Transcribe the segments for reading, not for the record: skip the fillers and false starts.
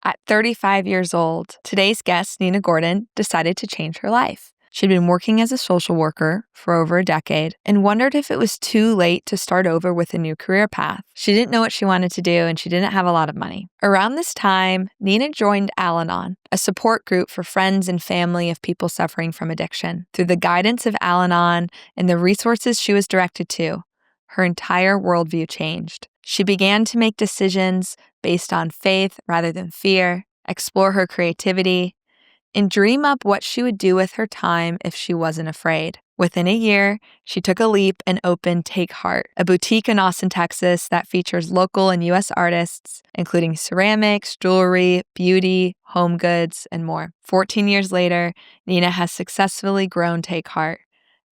At 35 years old, today's guest, Nina Gordon, decided to change her life. She'd been working as a social worker for over a decade and wondered if it was too late to start over with a new career path. She didn't know what she wanted to do and she didn't have a lot of money. Around this time, Nina joined Al-Anon, a support group for friends and family of people suffering from addiction. Through the guidance of Al-Anon and the resources she was directed to, her entire worldview changed. She began to make decisions based on faith rather than fear, explore her creativity, and dream up what she would do with her time if she wasn't afraid. Within a year, she took a leap and opened Take Heart, a boutique in Austin, Texas that features local and U.S. artists, including ceramics, jewelry, beauty, home goods, and more. 14 years later, Nina has successfully grown Take Heart,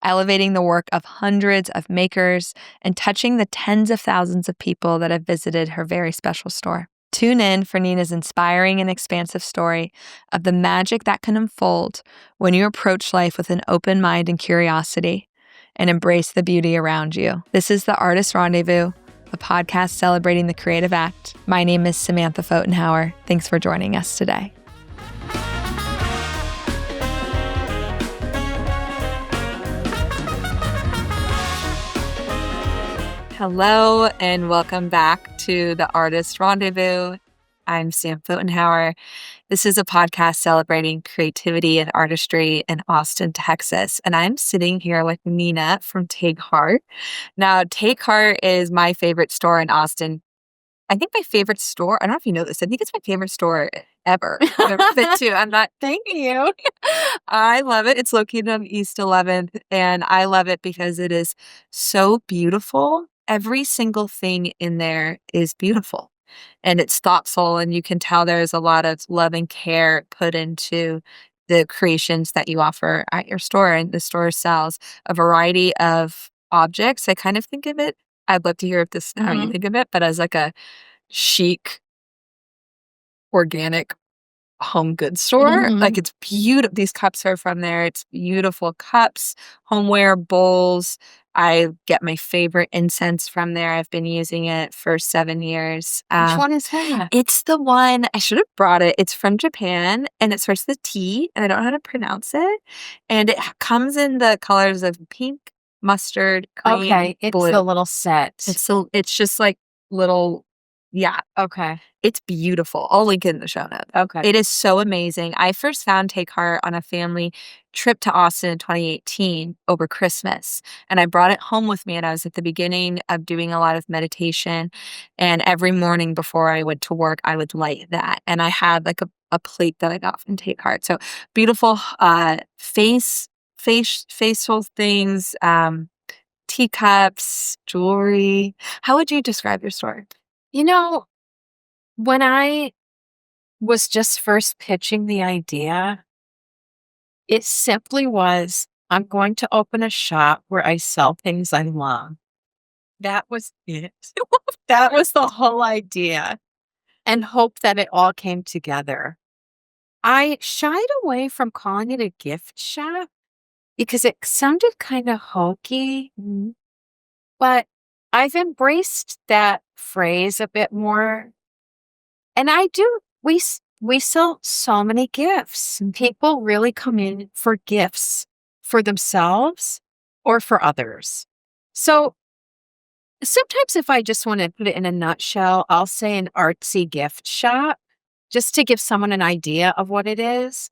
elevating the work of hundreds of makers and touching the tens of thousands of people that have visited her very special store. Tune in for Nina's inspiring and expansive story of the magic that can unfold when you approach life with an open mind and curiosity and embrace the beauty around you. This is The Artist Rendezvous, a podcast celebrating the creative act. My name is Samantha Fotenhauer. Thanks for joining us today. Hello, and welcome back to The Artist Rendezvous. I'm Sam Fotenhauer. This is a podcast celebrating creativity and artistry in Austin, Texas. And I'm sitting here with Nina from Take Heart. Now, Take Heart is my favorite store in Austin. I think my favorite store, I don't know if you know this, I think it's my favorite store ever I've ever been to. I'm not thanking you. I love it. It's located on East 11th, and I love it because it is so beautiful. Every single thing in there is beautiful and it's thoughtful, and you can tell there's a lot of love and care put into the creations that you offer at your store. And the store sells a variety of objects. I kind of think of it, I'd love to hear if this how you think of it, but as like a chic, organic home goods store. Like, it's beautiful. These cups are from there. It's beautiful cups, homeware, bowls. I get my favorite incense from there. I've been using it for 7 years. Which one is that? It's the one, I should have brought it. It's from Japan and it starts with T, and I don't know how to pronounce it. And it comes in the colors of pink, mustard, cream, Okay, it's blue. the little set. It's just like little, yeah. Okay. It's beautiful. I'll link it in the show notes. Okay. It is so amazing. I first found Take Heart on a family trip to Austin in 2018 over Christmas. And I brought it home with me, and I was at the beginning of doing a lot of meditation. And every morning before I went to work, I would light that. And I had like a plate that I got from Take Heart. So beautiful facial things, teacups, jewelry. How would you describe your store? You know, when I was just first pitching the idea, it simply was, I'm going to open a shop where I sell things I love. That was it. That was the whole idea, and hope that it all came together. I shied away from calling it a gift shop because it sounded kind of hokey, but I've embraced that phrase a bit more. And we sell so many gifts. People really come in for gifts for themselves or for others. So sometimes if I just want to put it in a nutshell, I'll say an artsy gift shop, just to give someone an idea of what it is.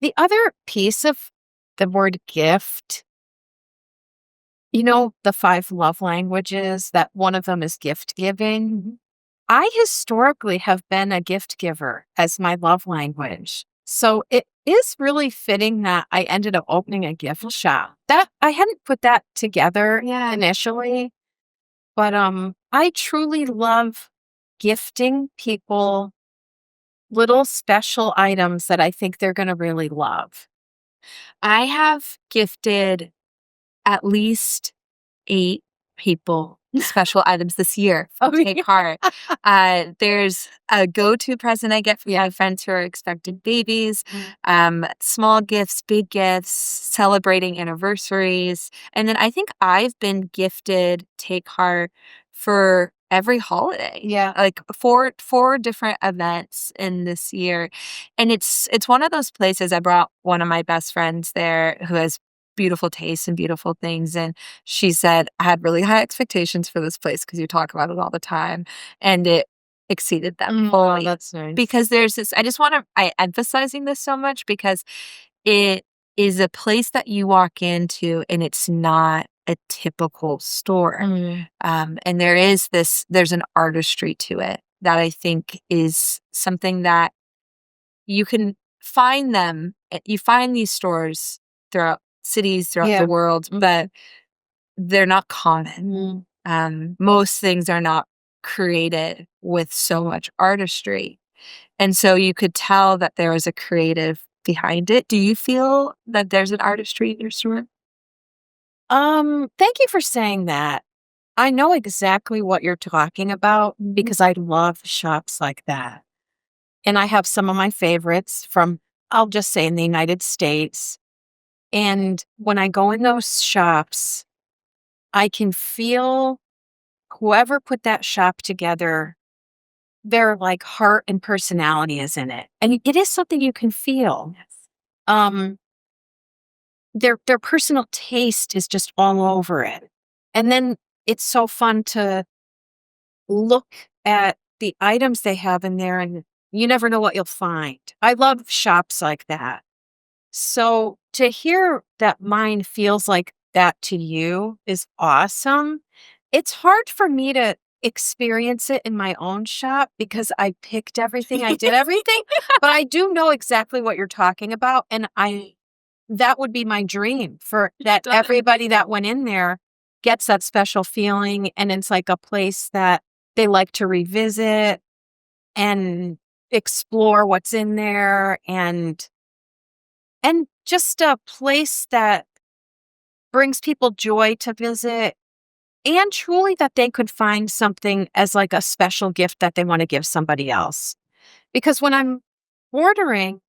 The other piece of the word gift, the 5 love languages, that one of them is gift giving. I historically have been a gift giver as my love language. So it is really fitting that I ended up opening a gift shop. That I hadn't put that together initially, but I truly love gifting people little special items that I think they're going to really love. I have gifted at least 8 people special items this year from Take Heart. There's a go-to present I get from my friends who are expecting babies, small gifts, big gifts, celebrating anniversaries. And then I think I've been gifted Take Heart for every holiday. Yeah. Like four different events in this year. And it's one of those places. I brought one of my best friends there who has beautiful taste and beautiful things. And she said, I had really high expectations for this place because you talk about it all the time. And it exceeded them Oh, fully. that's nice. Because there's this, I emphasizing this so much because it is a place that you walk into and it's not a typical store. And there's an artistry to it that I think is something that you can find you find these stores throughout cities, throughout Yeah. the world, but they're not common. Most things are not created with so much artistry. And so you could tell that there was a creative behind it. Do you feel that there's an artistry in your store? Thank you for saying that. I know exactly what you're talking about because I love shops like that. And I have some of my favorites from, I'll just say, in the United States. And when I go in those shops, I can feel whoever put that shop together, their like heart and personality is in it. And it is something you can feel. Yes. Um, their personal taste is just all over it. And then it's so fun to look at the items they have in there, and you never know what you'll find. I love shops like that. So to hear that mine feels like that to you is awesome. It's hard for me to experience it in my own shop because I picked everything, I did everything, but I do know exactly what you're talking about. And that would be my dream for that everybody that went in there gets that special feeling. And it's like a place that they like to revisit and explore what's in there and just a place that brings people joy to visit and truly that they could find something as like a special gift that they want to give somebody else. Because when I'm ordering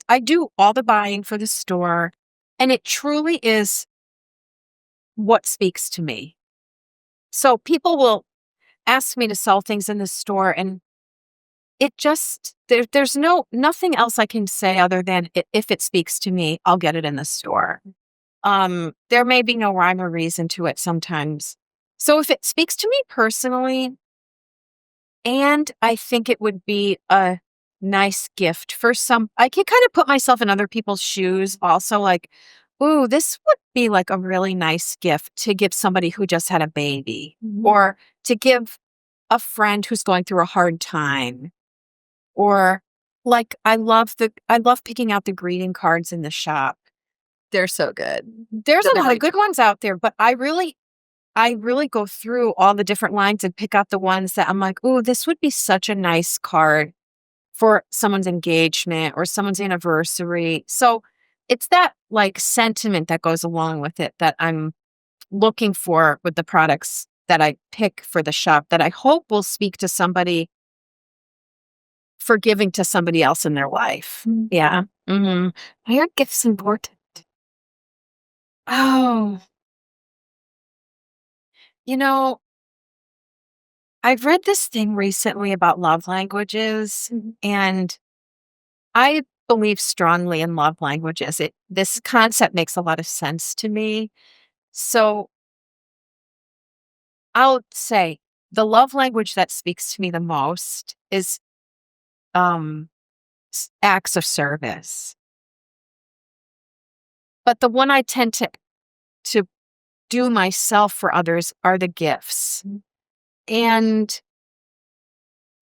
I do all the buying for the store and it truly is what speaks to me. So people will ask me to sell things in the store and it just there's nothing else I can say other than if it speaks to me, I'll get it in the store. There may be no rhyme or reason to it sometimes. So if it speaks to me personally, and I think it would be a nice gift for I can kind of put myself in other people's shoes also like, ooh, this would be like a really nice gift to give somebody who just had a baby or to give a friend who's going through a hard time. Or like I love picking out the greeting cards in the shop. They're so good. There's a lot of good ones out there, but I really go through all the different lines and pick out the ones that I'm like, "Oh, this would be such a nice card for someone's engagement or someone's anniversary." So, it's that like sentiment that goes along with it that I'm looking for with the products that I pick for the shop that I hope will speak to somebody for giving to somebody else in their life. Yeah. Mhm. Why are gifts important? Oh, you know, I've read this thing recently about love languages, and I believe strongly in love languages. This concept makes a lot of sense to me. So I'll say the love language that speaks to me the most is um, acts of service. But the one I tend to do myself for others are the gifts. And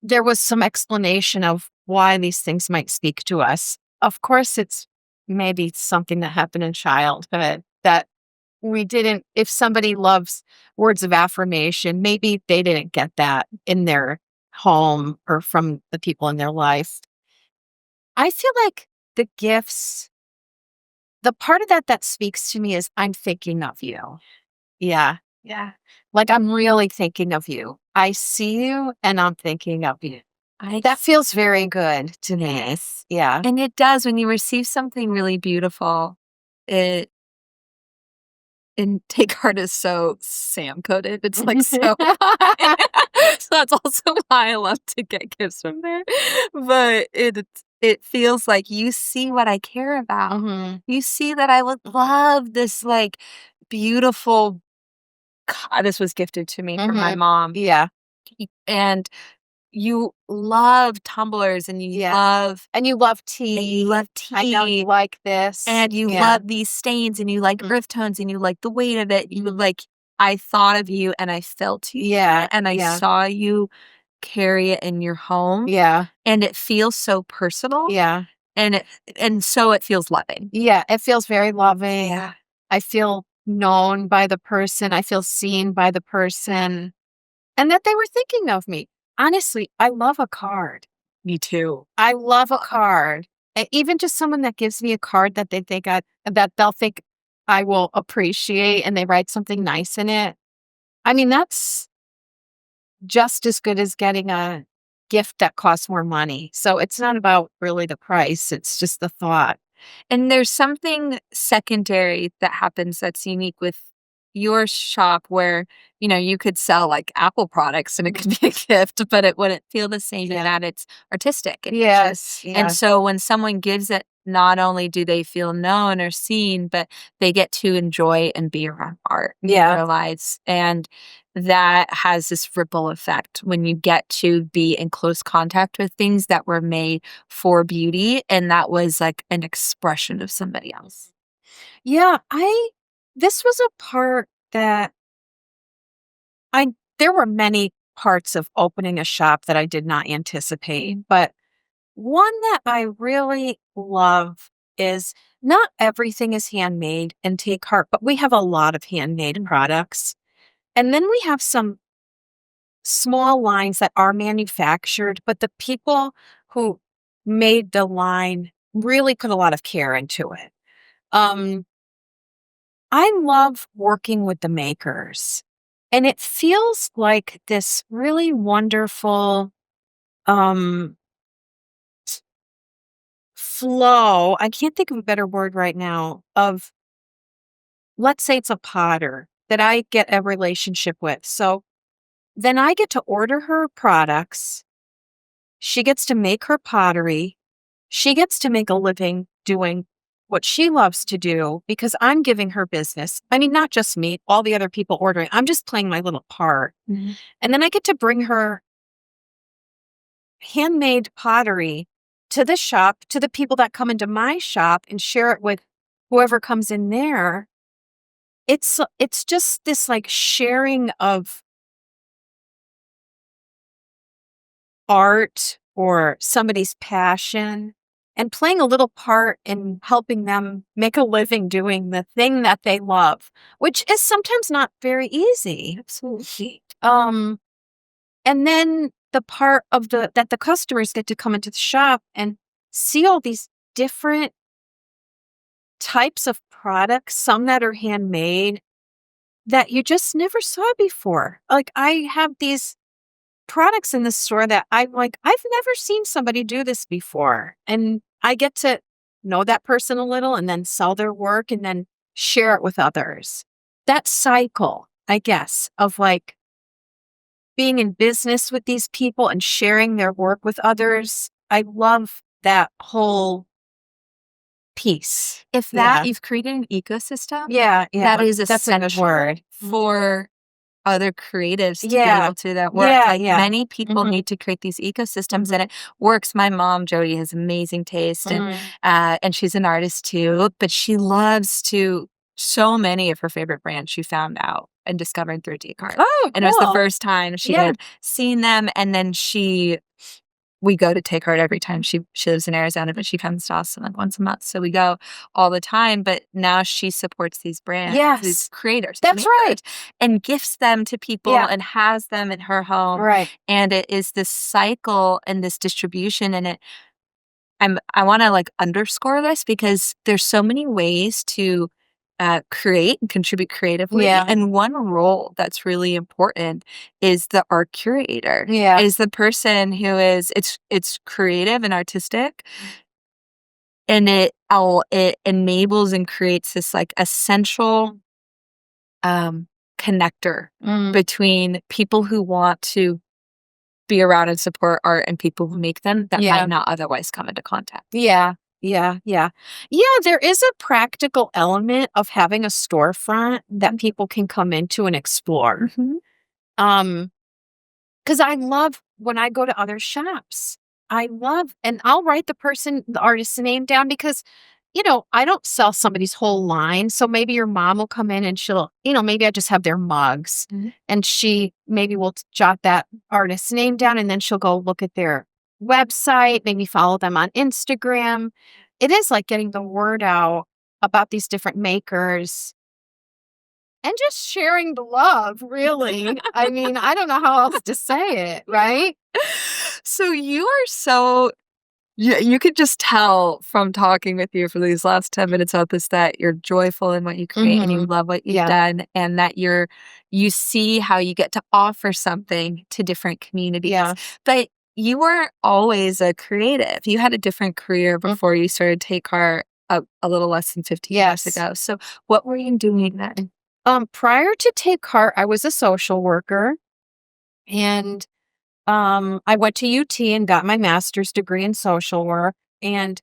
there was some explanation of why these things might speak to us. Of course, it's maybe something that happened in childhood that we didn't, if somebody loves words of affirmation, maybe they didn't get that in their home or from the people in their life. I feel like the gifts, the part of that speaks to me is I'm thinking of you. Yeah. Yeah. Like I'm really thinking of you. I see you and I'm thinking of you. That feels very good to me. Yes. Yeah. And it does when you receive something really beautiful. It and take art is so Sam coded. It's like so so that's also why I love to get gifts from there. But it feels like you see what I care about. Mhm. You see that I would love this like beautiful this was gifted to me from my Mhm. mom. Yeah. And you love tumblers and Yeah. love And you love and you tea. love I know you tea like this. and you Yeah. love these stains and you like Mm. earth tones and you like the weight of it. You like I thought of you and I felt you Yeah. and I Yeah. saw you carry it in your home Yeah. and it feels so personal Yeah. and so it feels loving. Yeah. It feels very loving. Yeah. I feel known by the person. I feel seen by the person and that they were thinking of me. Honestly, I love a card. Me too. I love a card. Even just someone that gives me a card that they think that they'll think I will appreciate and they write something nice in it. I mean, that's just as good as getting a gift that costs more money. So it's not about really the price, it's just the thought. And there's something secondary that happens that's unique with your shop where, you could sell like Apple products and it could be a gift, but it wouldn't feel the same in Yeah. that it's artistic. Yes. And Yeah. so when someone gives it, not only do they feel known or seen, but they get to enjoy and be around art in Yeah. their lives. And that has this ripple effect when you get to be in close contact with things that were made for beauty. And that was like an expression of somebody else. Yeah. This was a part that I, there were many parts of opening a shop that I did not anticipate, but one that I really love is not everything is handmade and take heart, but we have a lot of handmade products. And then we have some small lines that are manufactured, but the people who made the line really put a lot of care into it. Um, I love working with the makers, and it feels like this really wonderful um, flow. I can't think of a better word right now of, let's say it's a potter that I get a relationship with. So then I get to order her products. She gets to make her pottery. She gets to make a living doing what she loves to do because I'm giving her business. I mean, not just me, all the other people ordering. I'm just playing my little part. Mhm. And then I get to bring her handmade pottery to the shop, to the people that come into my shop and share it with whoever comes in there. It's just this like sharing of art or somebody's passion and playing a little part in helping them make a living doing the thing that they love, which is sometimes not very easy. Absolutely. And then the part of the customers get to come into the shop and see all these different types of products, some that are handmade that you just never saw before. Like I have these products in the store that I'm like, I've never seen somebody do this before. And I get to know that person a little and then sell their work and then share it with others. That cycle, I guess, of like being in business with these people and sharing their work with others. I love that whole piece. If Yeah. you've created an ecosystem, Yeah. Yeah. that is That's a good essential word. for other creatives to be Yeah. able to do that work. Yeah. Like Yeah. many people Mhm. need to create these ecosystems and it works. My mom, Jody, has amazing taste and she's an artist too, but she loves to so many of her favorite brands she found out and discovered through Descartes. Oh, And it was the cool. first time she Yeah. had seen them and then we go to take her every time she lives in Arizona, but she comes to Austin like once a month. So we go all the time. But now she supports these brands, these Yes. creators, That's right. makers, and gifts them to people Yeah. and has them in her home. Right. And it is this cycle and this distribution. And I want to like underscore this because there's so many ways to create and contribute creatively. Yeah. And one role that's really important is the art curator. Yeah. Is the person who is it's creative and artistic, and it enables and creates this like essential connector between people who want to be around and support art and people who make them that might not otherwise come into contact. Yeah. Yeah, there is a practical element of having a storefront that people can come into and explore. Because I love when I go to other shops. And I'll write the artist's name down because, I don't sell somebody's whole line. So maybe your mom will come in and she'll, maybe I just have their mugs and she maybe will jot that artist's name down and then she'll go look at their website, maybe follow them on Instagram. It is like getting the word out about these different makers and just sharing the love, really. I mean, I don't know how else to say it, right? So you are you could just tell from talking with you for these last 10 minutes about this that you're joyful in what you create and you love what you've done and that you see how you get to offer something to different communities. Yeah. But you weren't always a creative. You had a different career before you started Take Art a little less than 15 years ago. So what were you doing then? Prior to Take Art, I was a social worker and I went to UT and got my master's degree in social work. And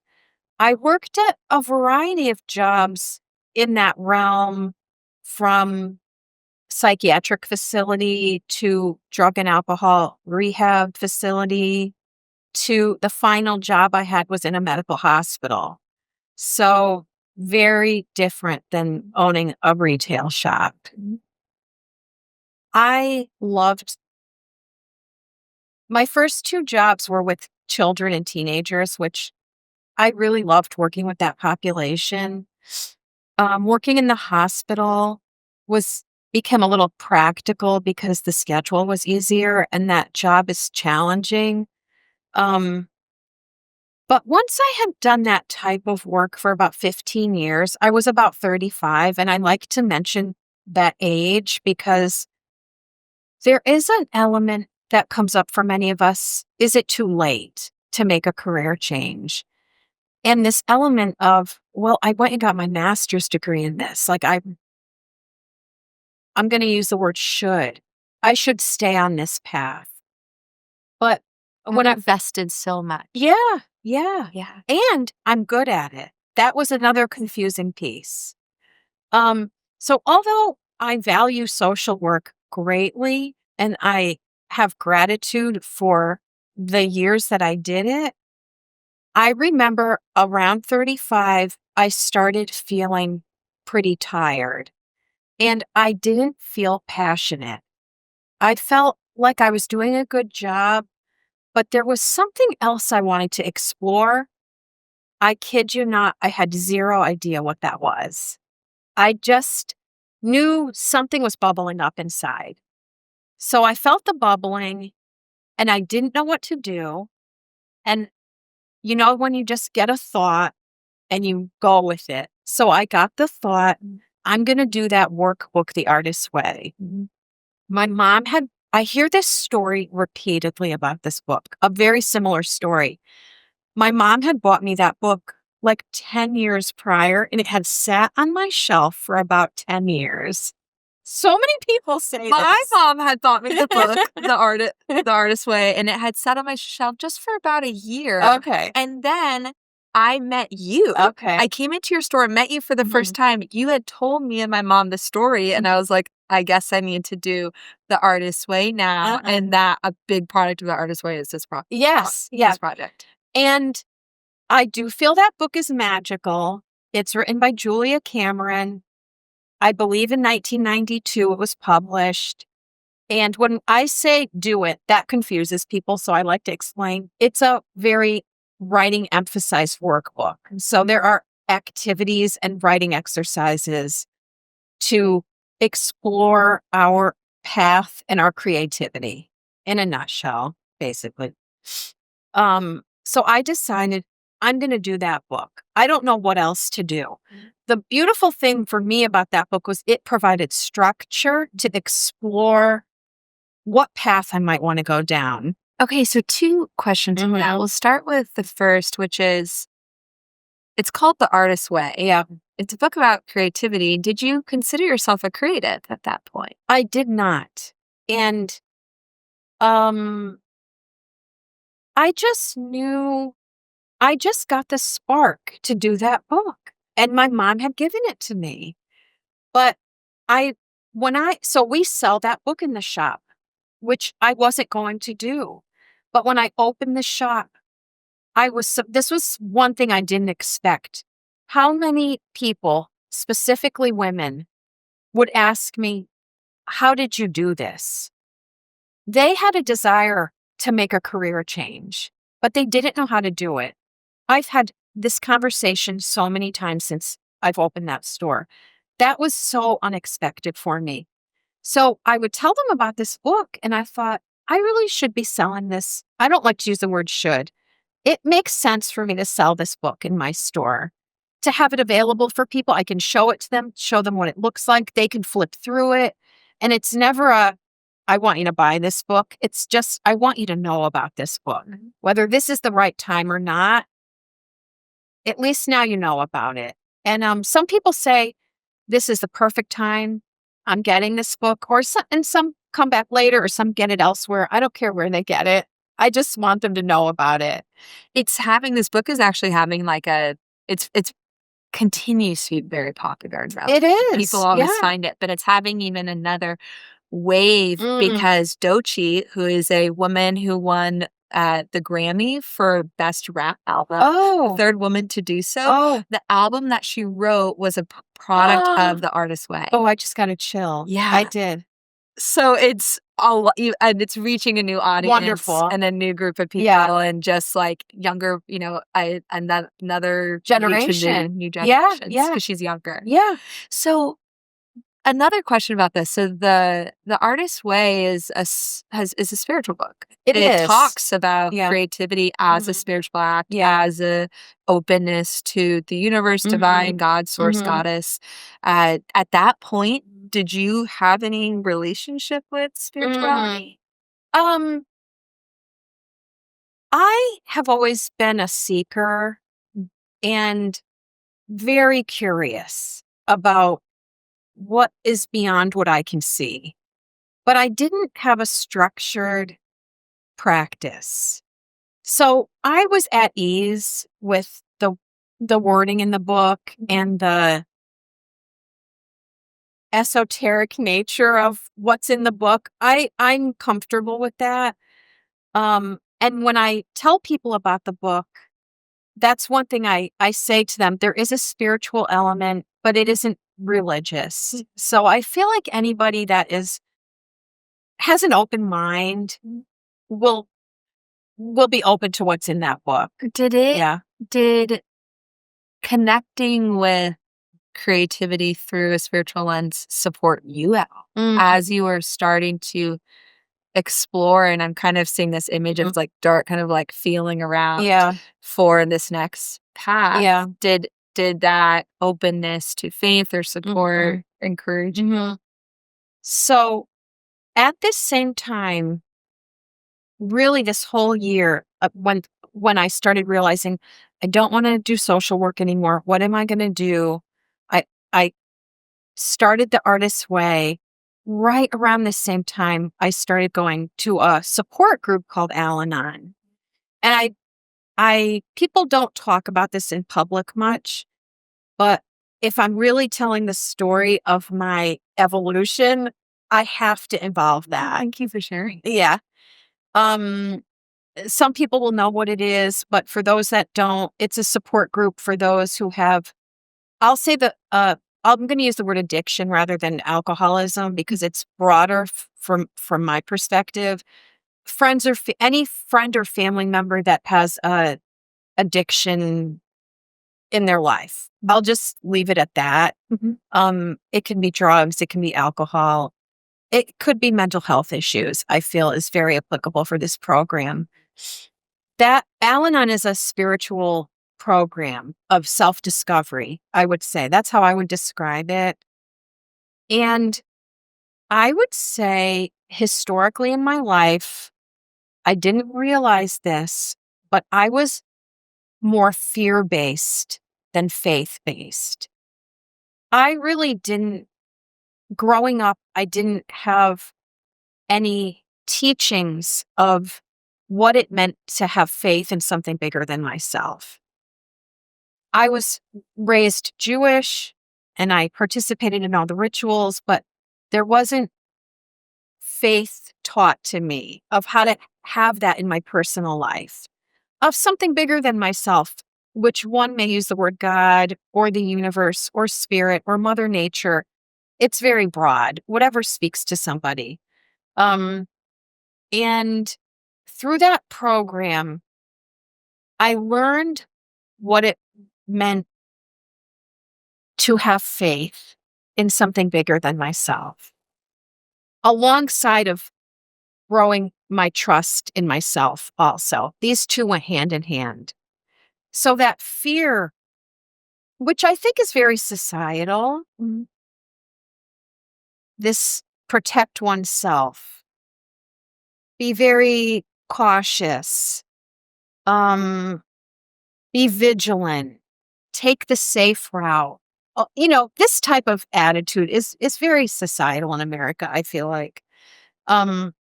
I worked at a variety of jobs in that realm, from psychiatric facility to drug and alcohol rehab facility to the final job I had was in a medical hospital. So very different than owning a retail shop. I loved my first two jobs were with children and teenagers, which I really loved working with that population. Working in the hospital became a little practical because the schedule was easier and that job is challenging. But once I had done that type of work for about 15 years, I was about 35. And I like to mention that age because there is an element that comes up for many of us. Is it too late to make a career change? And this element of, well, I went and got my master's degree in this. Like I'm going to use the word should. I should stay on this path. But when I invested so much. Yeah. And I'm good at it. That was another confusing piece. So although I value social work greatly and I have gratitude for the years that I did it, I remember around 35, I started feeling pretty tired and I didn't feel passionate. I felt like I was doing a good job, but there was something else I wanted to explore. I kid you not, I had zero idea what that was. I just knew something was bubbling up inside. So I felt the bubbling and I didn't know what to do. And when you just get a thought and you go with it. So I got the thought, I'm going to do that workbook the artist's way. My mom I hear this story repeatedly about this book, a very similar story. My mom had bought me that book like 10 years prior, and it had sat on my shelf for about 10 years. So many people say My this. mom had bought me the book, The Artist's Way, and it had sat on my shelf just for about a year. Okay. And then I met you. Okay. I came into your store and met you for the first time. You had told me and my mom the story, and I was like, I guess I need to do The Artist's Way now. And that a big product of The Artist's Way is this project. Yes. This project. And I do feel that book is magical. It's written by Julia Cameron. I believe in 1992 it was published. And when I say do it, that confuses people. So I like to explain. It's a very writing emphasized workbook. So there are activities and writing exercises to explore our path and our creativity in a nutshell, basically. So I decided I'm going to do that book. I don't know what else to do. The beautiful thing for me about that book was it provided structure to explore what path I might want to go down. Okay, so 2 questions on that. We'll start with the first, which is, it's called The Artist's Way. Yeah. it's a book about creativity. Did you consider yourself a creative at that point? I did not. And um I just knew I just got the spark to do that book. And my mom had given it to me. But I so we sell that book in the shop, which I wasn't going to do. But when I opened the shop, this was one thing I didn't expect. How many people, specifically women, would ask me, "How did you do this?" They had a desire to make a career change, but they didn't know how to do it. I've had this conversation so many times since I've opened that store. That was so unexpected for me. So I would tell them about this book, and I thought, I really should be selling this. I don't like to use the word should. It makes sense for me to sell this book in my store, to have it available for people. I can show it to them, show them what it looks like. They can flip through it. And it's never I want you to buy this book. It's just, I want you to know about this book. Whether this is the right time or not, at least now you know about it. And some people say, this is the perfect time. I'm getting this book, and some come back later, or some get it elsewhere. I don't care where they get it. I just want them to know about it. This book is actually having like it's continues to be very popular and It relevant. People is. always Yeah. find it, but it's having even another wave Mm. because Doechii, who is a woman who won the Grammy for Best Rap Album, the Oh. third woman to do so. Oh. The album that she wrote was a product of the artist's way. Oh, I just got a chill. Yeah. I did. So it's and it's reaching a new audience. Wonderful. And a new group of people. Yeah. And just like younger, another Generation. new Yeah, generations, yeah. because she's younger. Yeah. So another question about this. So the Artist's Way is a spiritual book. It is. Talks about Yeah. creativity as a Mhm. spiritual act, Yeah. as a openness to the universe, divine, God, source, Mhm. goddess. At that point, did you have any relationship with spirituality? Um, I have always been a seeker and very curious about what is beyond what I can see. But I didn't have a structured practice. So I was at ease with the wording in the book and the esoteric nature of what's in the book. I'm comfortable with that. And when I tell people about the book, that's one thing I say to them. There is a spiritual element, but it isn't religious. So I feel like anybody that has an open mind will be open to what's in that book. Did connecting with creativity through a spiritual lens support you at all as you were starting to explore? And I'm kind of seeing this image of like dark, kind of like feeling around for this next path. Yeah. Did that openness to faith or support encourage you? So at this same time, really this whole year, when I started realizing I don't want to do social work anymore, what am I going to do? I started the Artist's Way. Right around the same time, I started going to a support group called Al-Anon. And I people don't talk about this in public much, but if I'm really telling the story of my evolution, I have to involve that. Thank you for sharing. Yeah. Um, some people will know what it is, but for those that don't, it's a support group for those who have, I'll say I'm going to use the word addiction rather than alcoholism because it's broader from my perspective. Any friend or family member that has a addiction in their life. I'll just leave it at that. It can be drugs, it can be alcohol, it could be mental health issues. I feel is very applicable for this program. That Al-Anon is a spiritual program of self-discovery, I would say. That's how I would describe it. And I would say historically in my life, I didn't realize this, but I was more fear-based than faith-based. I really didn't, growing up, I didn't have any teachings of what it meant to have faith in something bigger than myself. I was raised Jewish and I participated in all the rituals, but there wasn't faith taught to me of how to have that in my personal life, of something bigger than myself, which one may use the word God or the universe or spirit or Mother Nature. It's very broad, whatever speaks to somebody. Um, and through that program, I learned what it meant to have faith in something bigger than myself, alongside of growing my trust in myself also. These two went hand in hand. So that fear, which I think is very societal, this protect oneself, be very cautious, um, be vigilant, take the safe route. This type of attitude is very societal in America, I feel like. Um,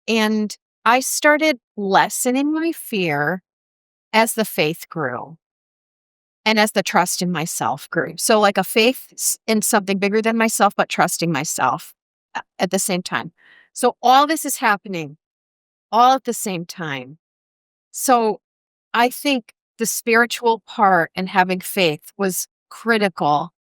and I started lessening my fear as the faith grew and as the trust in myself grew. So, like a faith in something bigger than myself, but trusting myself at the same time. So, all this is happening all at the same time. So, I think the spiritual part and having faith was critical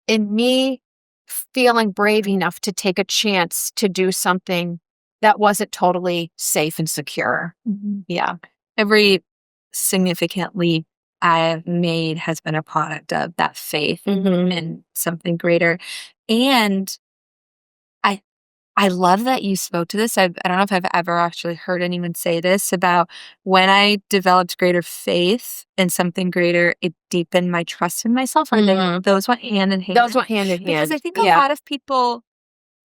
in me feeling brave enough to take a chance to do something that wasn't totally safe and secure. Yeah. Every significant leap I've made has been a product of that faith in something greater. And I I love that you spoke to this. I don't know if I've ever actually heard anyone say this about when I developed greater faith in something greater, it deepened my trust in myself. Those went hand in hand. Those went hand in hand. Because I think a lot of people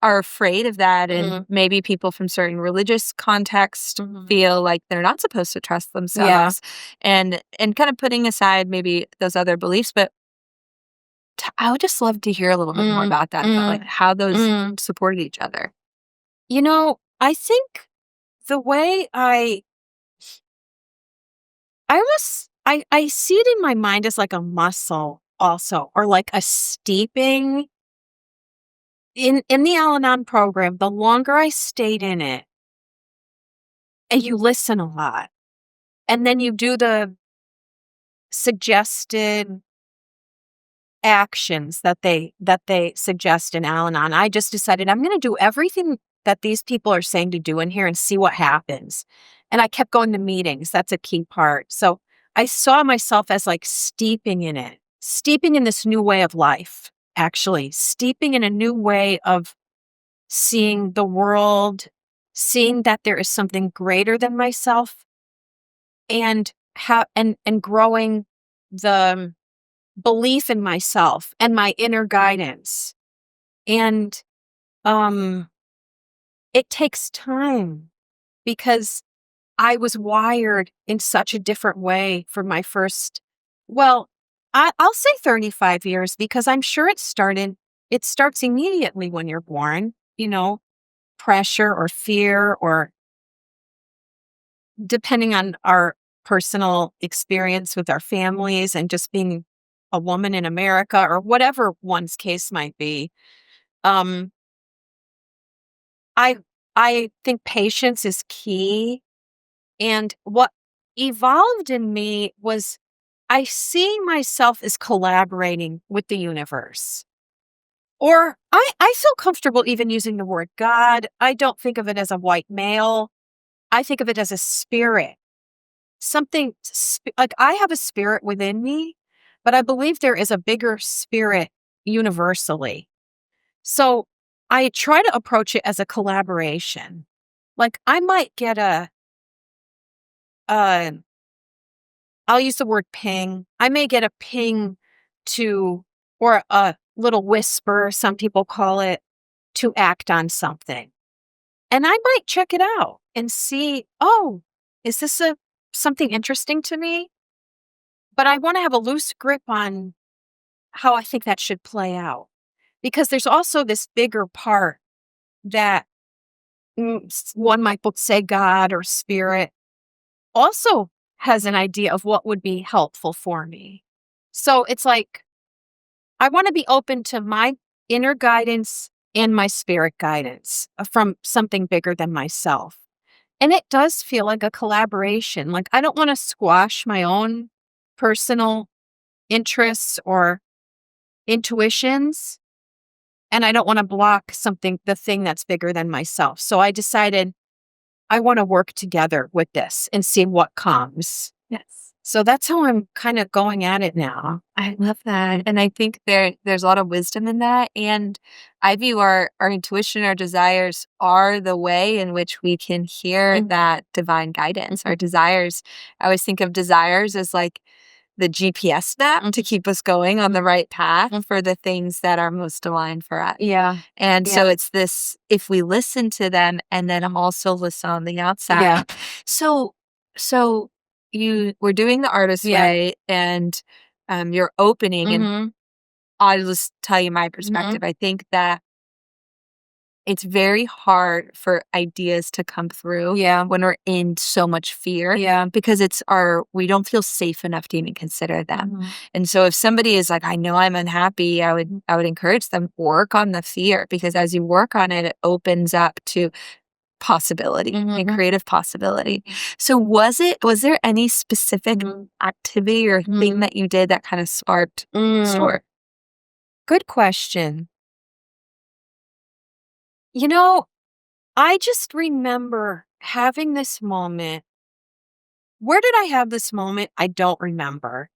are afraid of that, and maybe people from certain religious contexts feel like they're not supposed to trust themselves, and kind of putting aside maybe those other beliefs. But I would just love to hear a little bit more about that, about like how those supported each other. I think the way I see it in my mind as like a muscle also, or like a steeping. In the Al-Anon program, the longer I stayed in it, and you listen a lot, and then you do the suggested actions that they suggest in Al-Anon. I just decided I'm going to do everything that these people are saying to do in here and see what happens. And I kept going to meetings. That's a key part. So I saw myself as like steeping in it, steeping in this new way of life, actually, steeping in a new way of seeing the world, seeing that there is something greater than myself, and and growing the belief in myself and my inner guidance. And it takes time because I was wired in such a different way for my first, well, I'll say 35 years, because I'm sure it starts immediately when you're born, pressure or fear, or depending on our personal experience with our families and just being a woman in America, or whatever one's case might be. Um, I I think patience is key. And what evolved in me was I see myself as collaborating with the universe. Or I feel comfortable even using the word God. I don't think of it as a white male. I think of it as a spirit. Something like I have a spirit within me, but I believe there is a bigger spirit universally. So I try to approach it as a collaboration. Like I might get uh, I'll use the word ping. I may get a ping or a little whisper, some people call it, to act on something. And I might check it out and see, oh, is this something interesting to me? But I want to have a loose grip on how I think that should play out. Because there's also this bigger part that one might say God or spirit also has an idea of what would be helpful for me. So it's like, I want to be open to my inner guidance and my spirit guidance from something bigger than myself. And it does feel like a collaboration. Like, I don't want to squash my own personal interests or intuitions. And I don't want to block the thing that's bigger than myself. So I decided I want to work together with this and see what comes. Yes. So that's how I'm kind of going at it now. I love that. And I think there's a lot of wisdom in that. And I view our intuition, our desires are the way in which we can hear that divine guidance. Our desires, I always think of desires as like the GPS map to keep us going on the right path for the things that are most aligned for us. Yeah. And so it's this, if we listen to them and then also listen on the outside. Yeah. So you were doing the artist way and you're opening and I'll just tell you my perspective. I think that it's very hard for ideas to come through when we're in so much fear because we don't feel safe enough to even consider them. And so if somebody is like, I know I'm unhappy, I would encourage them, work on the fear, because as you work on it, it opens up to possibility and creative possibility. So was there any specific activity or thing that you did that kind of sparked the story? Good question. You know, I just remember having this moment. Where did I have this moment? I don't remember.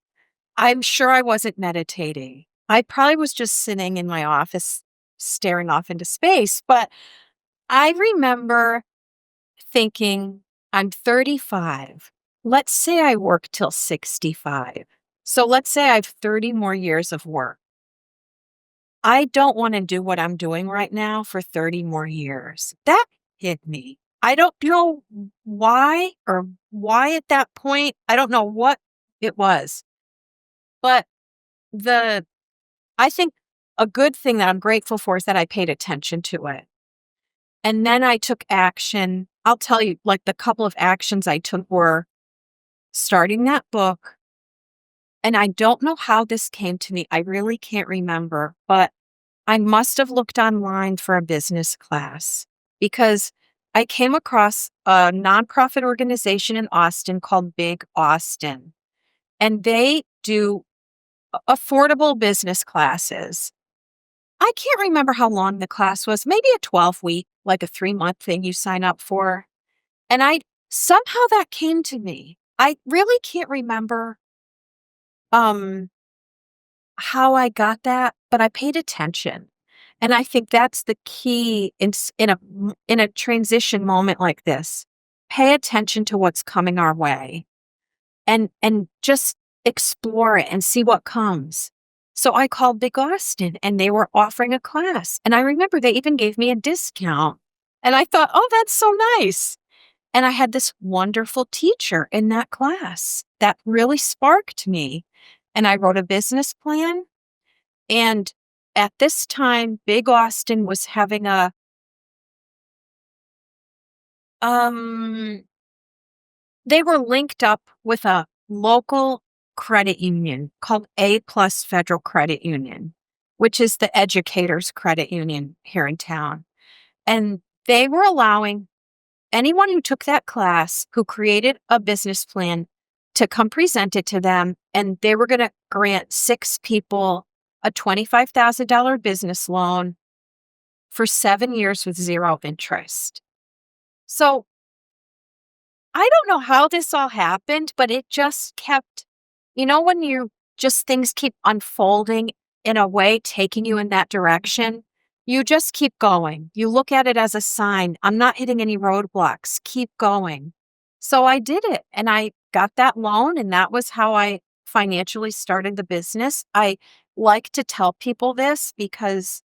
I'm sure I wasn't meditating. I probably was just sitting in my office staring off into space. But I remember thinking, I'm 35. Let's say I work till 65. So let's say I have 30 more years of work. I don't want to do what I'm doing right now for 30 more years. That hit me. I don't know why at that point. I don't know what it was. But I think a good thing that I'm grateful for is that I paid attention to it. And then I took action. I'll tell you, like, the couple of actions I took were starting that book. And I don't know how this came to me. I really can't remember, but I must have looked online for a business class because I came across a nonprofit organization in Austin called Big Austin, and they do affordable business classes. I can't remember how long the class was, maybe a 12-week, like a 3-month thing you sign up for. And somehow that came to me. I really can't remember how I got that, but I paid attention. And I think that's the key in a transition moment like this. Pay attention to what's coming our way and just explore it and see what comes. So I called Big Austin and they were offering a class. And I remember they even gave me a discount. And I thought, oh, that's so nice. And I had this wonderful teacher in that class that really sparked me. And I wrote a business plan. And at this time, Big Austin was having they were linked up with a local credit union called A Plus Federal Credit Union, which is the educators' credit union here in town. And they were allowing anyone who took that class, who created a business plan, to come present it to them. And they were going to grant 6 people a $25,000 business loan for 7 years with 0 interest. So I don't know how this all happened, but it just kept, when things keep unfolding in a way, taking you in that direction, you just keep going. You look at it as a sign. I'm not hitting any roadblocks. Keep going. So I did it and I got that loan, and that was how I financially started the business. I like to tell people this because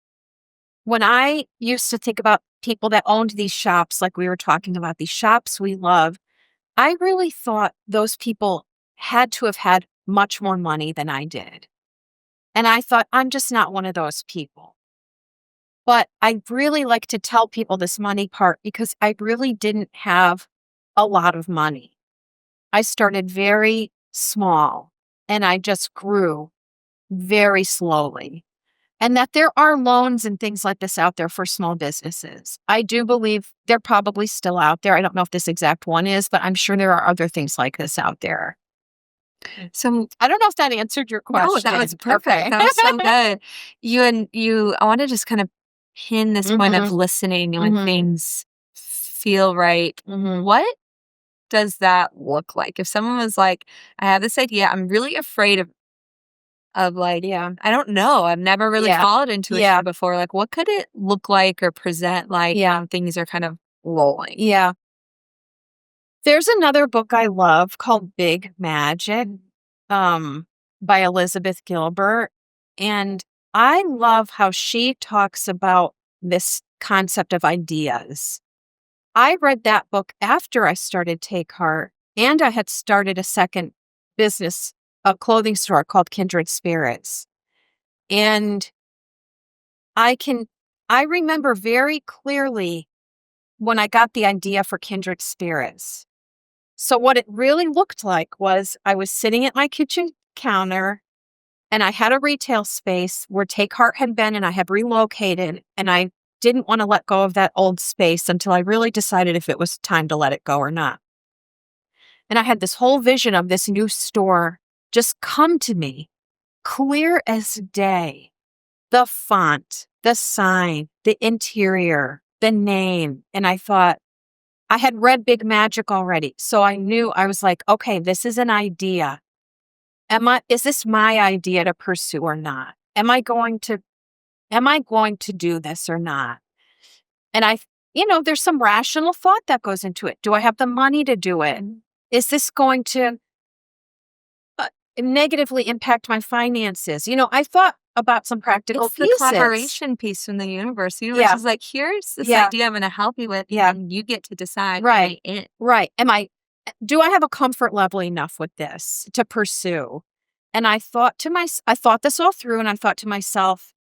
when I used to think about people that owned these shops, like we were talking about, these shops we love, I really thought those people had to have had much more money than I did. And I thought, I'm just not one of those people. But I really like to tell people this money part because I really didn't have a lot of money. I started very small and I just grew very slowly. And that there are loans and things like this out there for small businesses. I do believe they're probably still out there. I don't know if this exact one is, but I'm sure there are other things like this out there. So I don't know if that answered your no, question. that was perfect. Okay. That was so good. I want to just kind of pin this point of listening and when things feel right. What does that look like? If someone was like, I have this idea, I'm really afraid of like, Yeah. I don't know. I've never really Yeah. followed intuition Yeah. before. Like, what could it look like or present like Yeah. when things are kind of rolling? Yeah. There's another book I love called Big Magic, by Elizabeth Gilbert. And I love how she talks about this concept of ideas. I read that book after I started Take Heart, and I had started a second business, a clothing store called Kindred Spirits. And I can, I remember very clearly when I got the idea for Kindred Spirits. So what it really looked like was I was sitting at my kitchen counter and I had a retail space where Take Heart had been and I had relocated and I didn't want to let go of that old space until I really decided if it was time to let it go or not. And I had this whole vision of this new store just come to me, clear as day. The font, the sign, the interior, the name. And I thought, I had read Big Magic already. So I knew I was like, okay, this is an idea. Is this my idea to pursue or not? Am I going to do this or not? And there's some rational thought that goes into it. Do I have the money to do it? Is this going to negatively impact my finances? I thought about some practical It's the pieces. collaboration piece from the universe. The universe is like, here's this idea I'm going to help you with, and you get to decide. Right. It. Right. Do I have a comfort level enough with this to pursue? And I thought this all through and I thought to myself,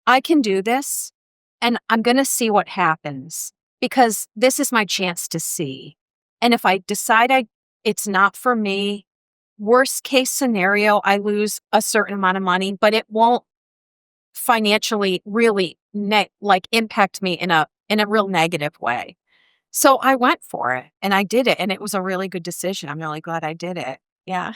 I can do this and I'm going to see what happens because this is my chance to see. And if I decide it's not for me, worst case scenario, I lose a certain amount of money, but it won't financially really impact me in a real negative way. So I went for it and I did it and it was a really good decision. I'm really glad I did it. Yeah.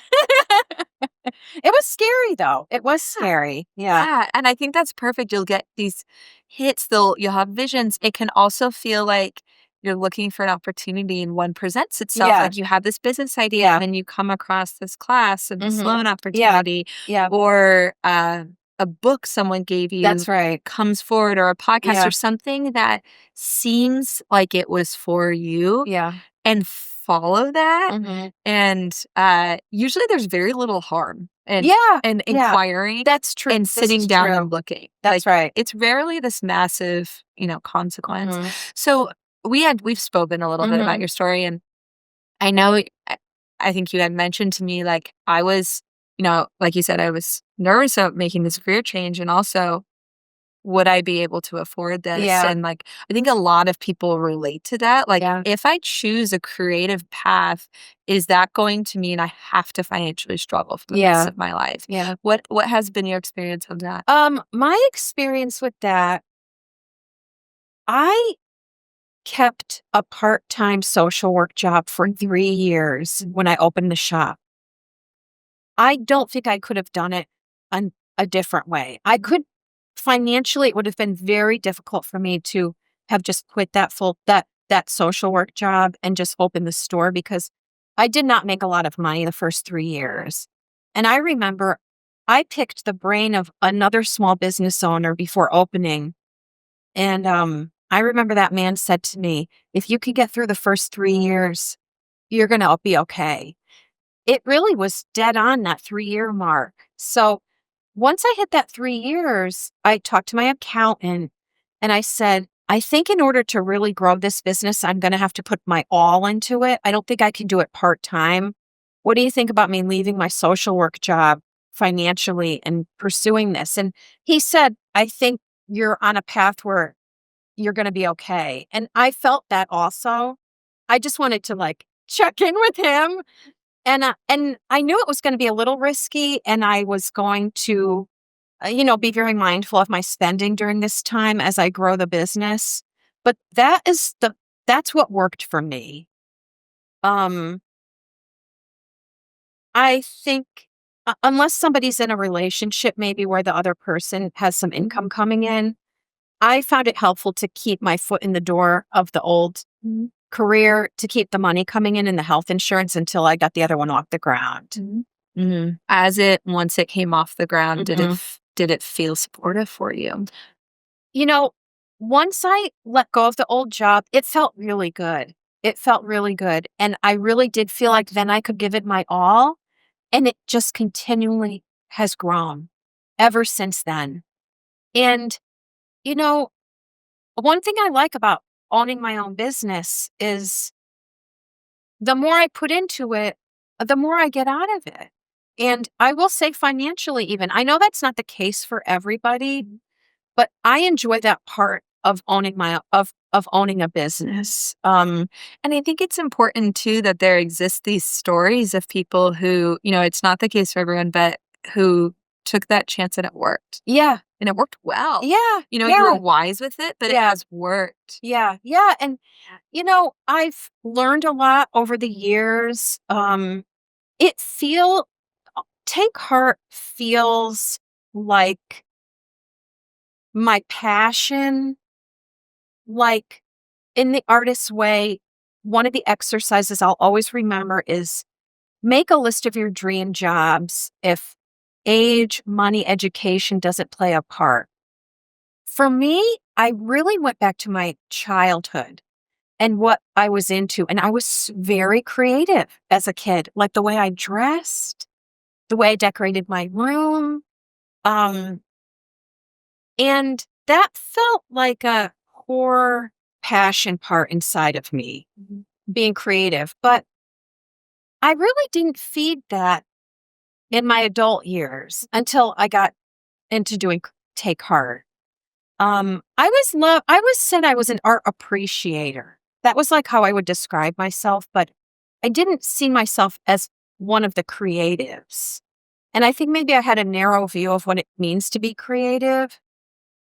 It was scary though. It was scary. Yeah. Yeah, and I think that's perfect. You'll get these hits, you'll have visions. It can also feel like you're looking for an opportunity and one presents itself. Yeah. Like you have this business idea Yeah. and then you come across this class and this loan Yeah. opportunity Yeah. or a book someone gave you That's right. comes forward or a podcast Yeah. or something that seems like it was for you Yeah. and follow that. Mhm. And usually there's very little harm and Yeah. and Yeah. inquiring That's true. and This sitting is down true. and looking. That's Like, right. it's rarely this massive, consequence. Mhm. So we've spoken a little bit about Mhm. your story, and I know I think you had mentioned to me like I was, like you said, I was nervous about making this career change, and also would I be able to afford this? Yeah. And like I think a lot of people relate to that. Like Yeah. if I choose a creative path, is that going to mean I have to financially struggle for the rest Yeah. of my life? Yeah. What has been your experience of that? My experience with that, I kept a part-time social work job for 3 years when I opened the shop. I don't think I could have done it a different way. I could financially, it would have been very difficult for me to have just quit that social work job and just open the store because I did not make a lot of money the first 3 years. And I remember I picked the brain of another small business owner before opening. And I remember that man said to me, if you can get through the first 3 years, you're going to be okay. It really was dead on that 3-year mark. So once I hit that 3 years, I talked to my accountant and I said, I think in order to really grow this business, I'm going to have to put my all into it. I don't think I can do it part time. What do you think about me leaving my social work job financially in pursuing this. And he said, I think you're on a path where you're going to be okay. And I felt that also. I just wanted to like check in with him. And I knew it was going to be a little risky, and I was going to, be very mindful of my spending during this time as I grow the business. But that's what worked for me. Um, I think unless somebody's in a relationship, maybe where the other person has some income coming in, I found it helpful to keep my foot in the door of the old career, to keep the money coming in and the health insurance until I got the other one off the ground. Once it came off the ground, did it feel supportive for you? Once I let go of the old job, it felt really good. It felt really good. And I really did feel like then I could give it my all. And it just continually has grown ever since then. And, one thing I like about owning my own business is the more I put into it, the more I get out of it. And I will say financially, even, I know that's not the case for everybody, but I enjoy that part of owning of owning a business. And I think it's important too that there exist these stories of people who, it's not the case for everyone, but who took that chance and it worked. Yeah. And it worked well. Yeah. You were wise with it, but it has worked. Yeah. Yeah. And, I've learned a lot over the years. Take Heart feels like my passion. Like in the artist's way, one of the exercises I'll always remember is make a list of your dream jobs if age, money, education doesn't play a part. For me, I really went back to my childhood and what I was into. And I was very creative as a kid, like the way I dressed, the way I decorated my room. And that felt like a core passion part inside of me, being creative. But I really didn't feed that in my adult years until I got into doing Take Heart. I was said I was an art appreciator. That was like how I would describe myself, but I didn't see myself as one of the creatives. And I think maybe I had a narrow view of what it means to be creative.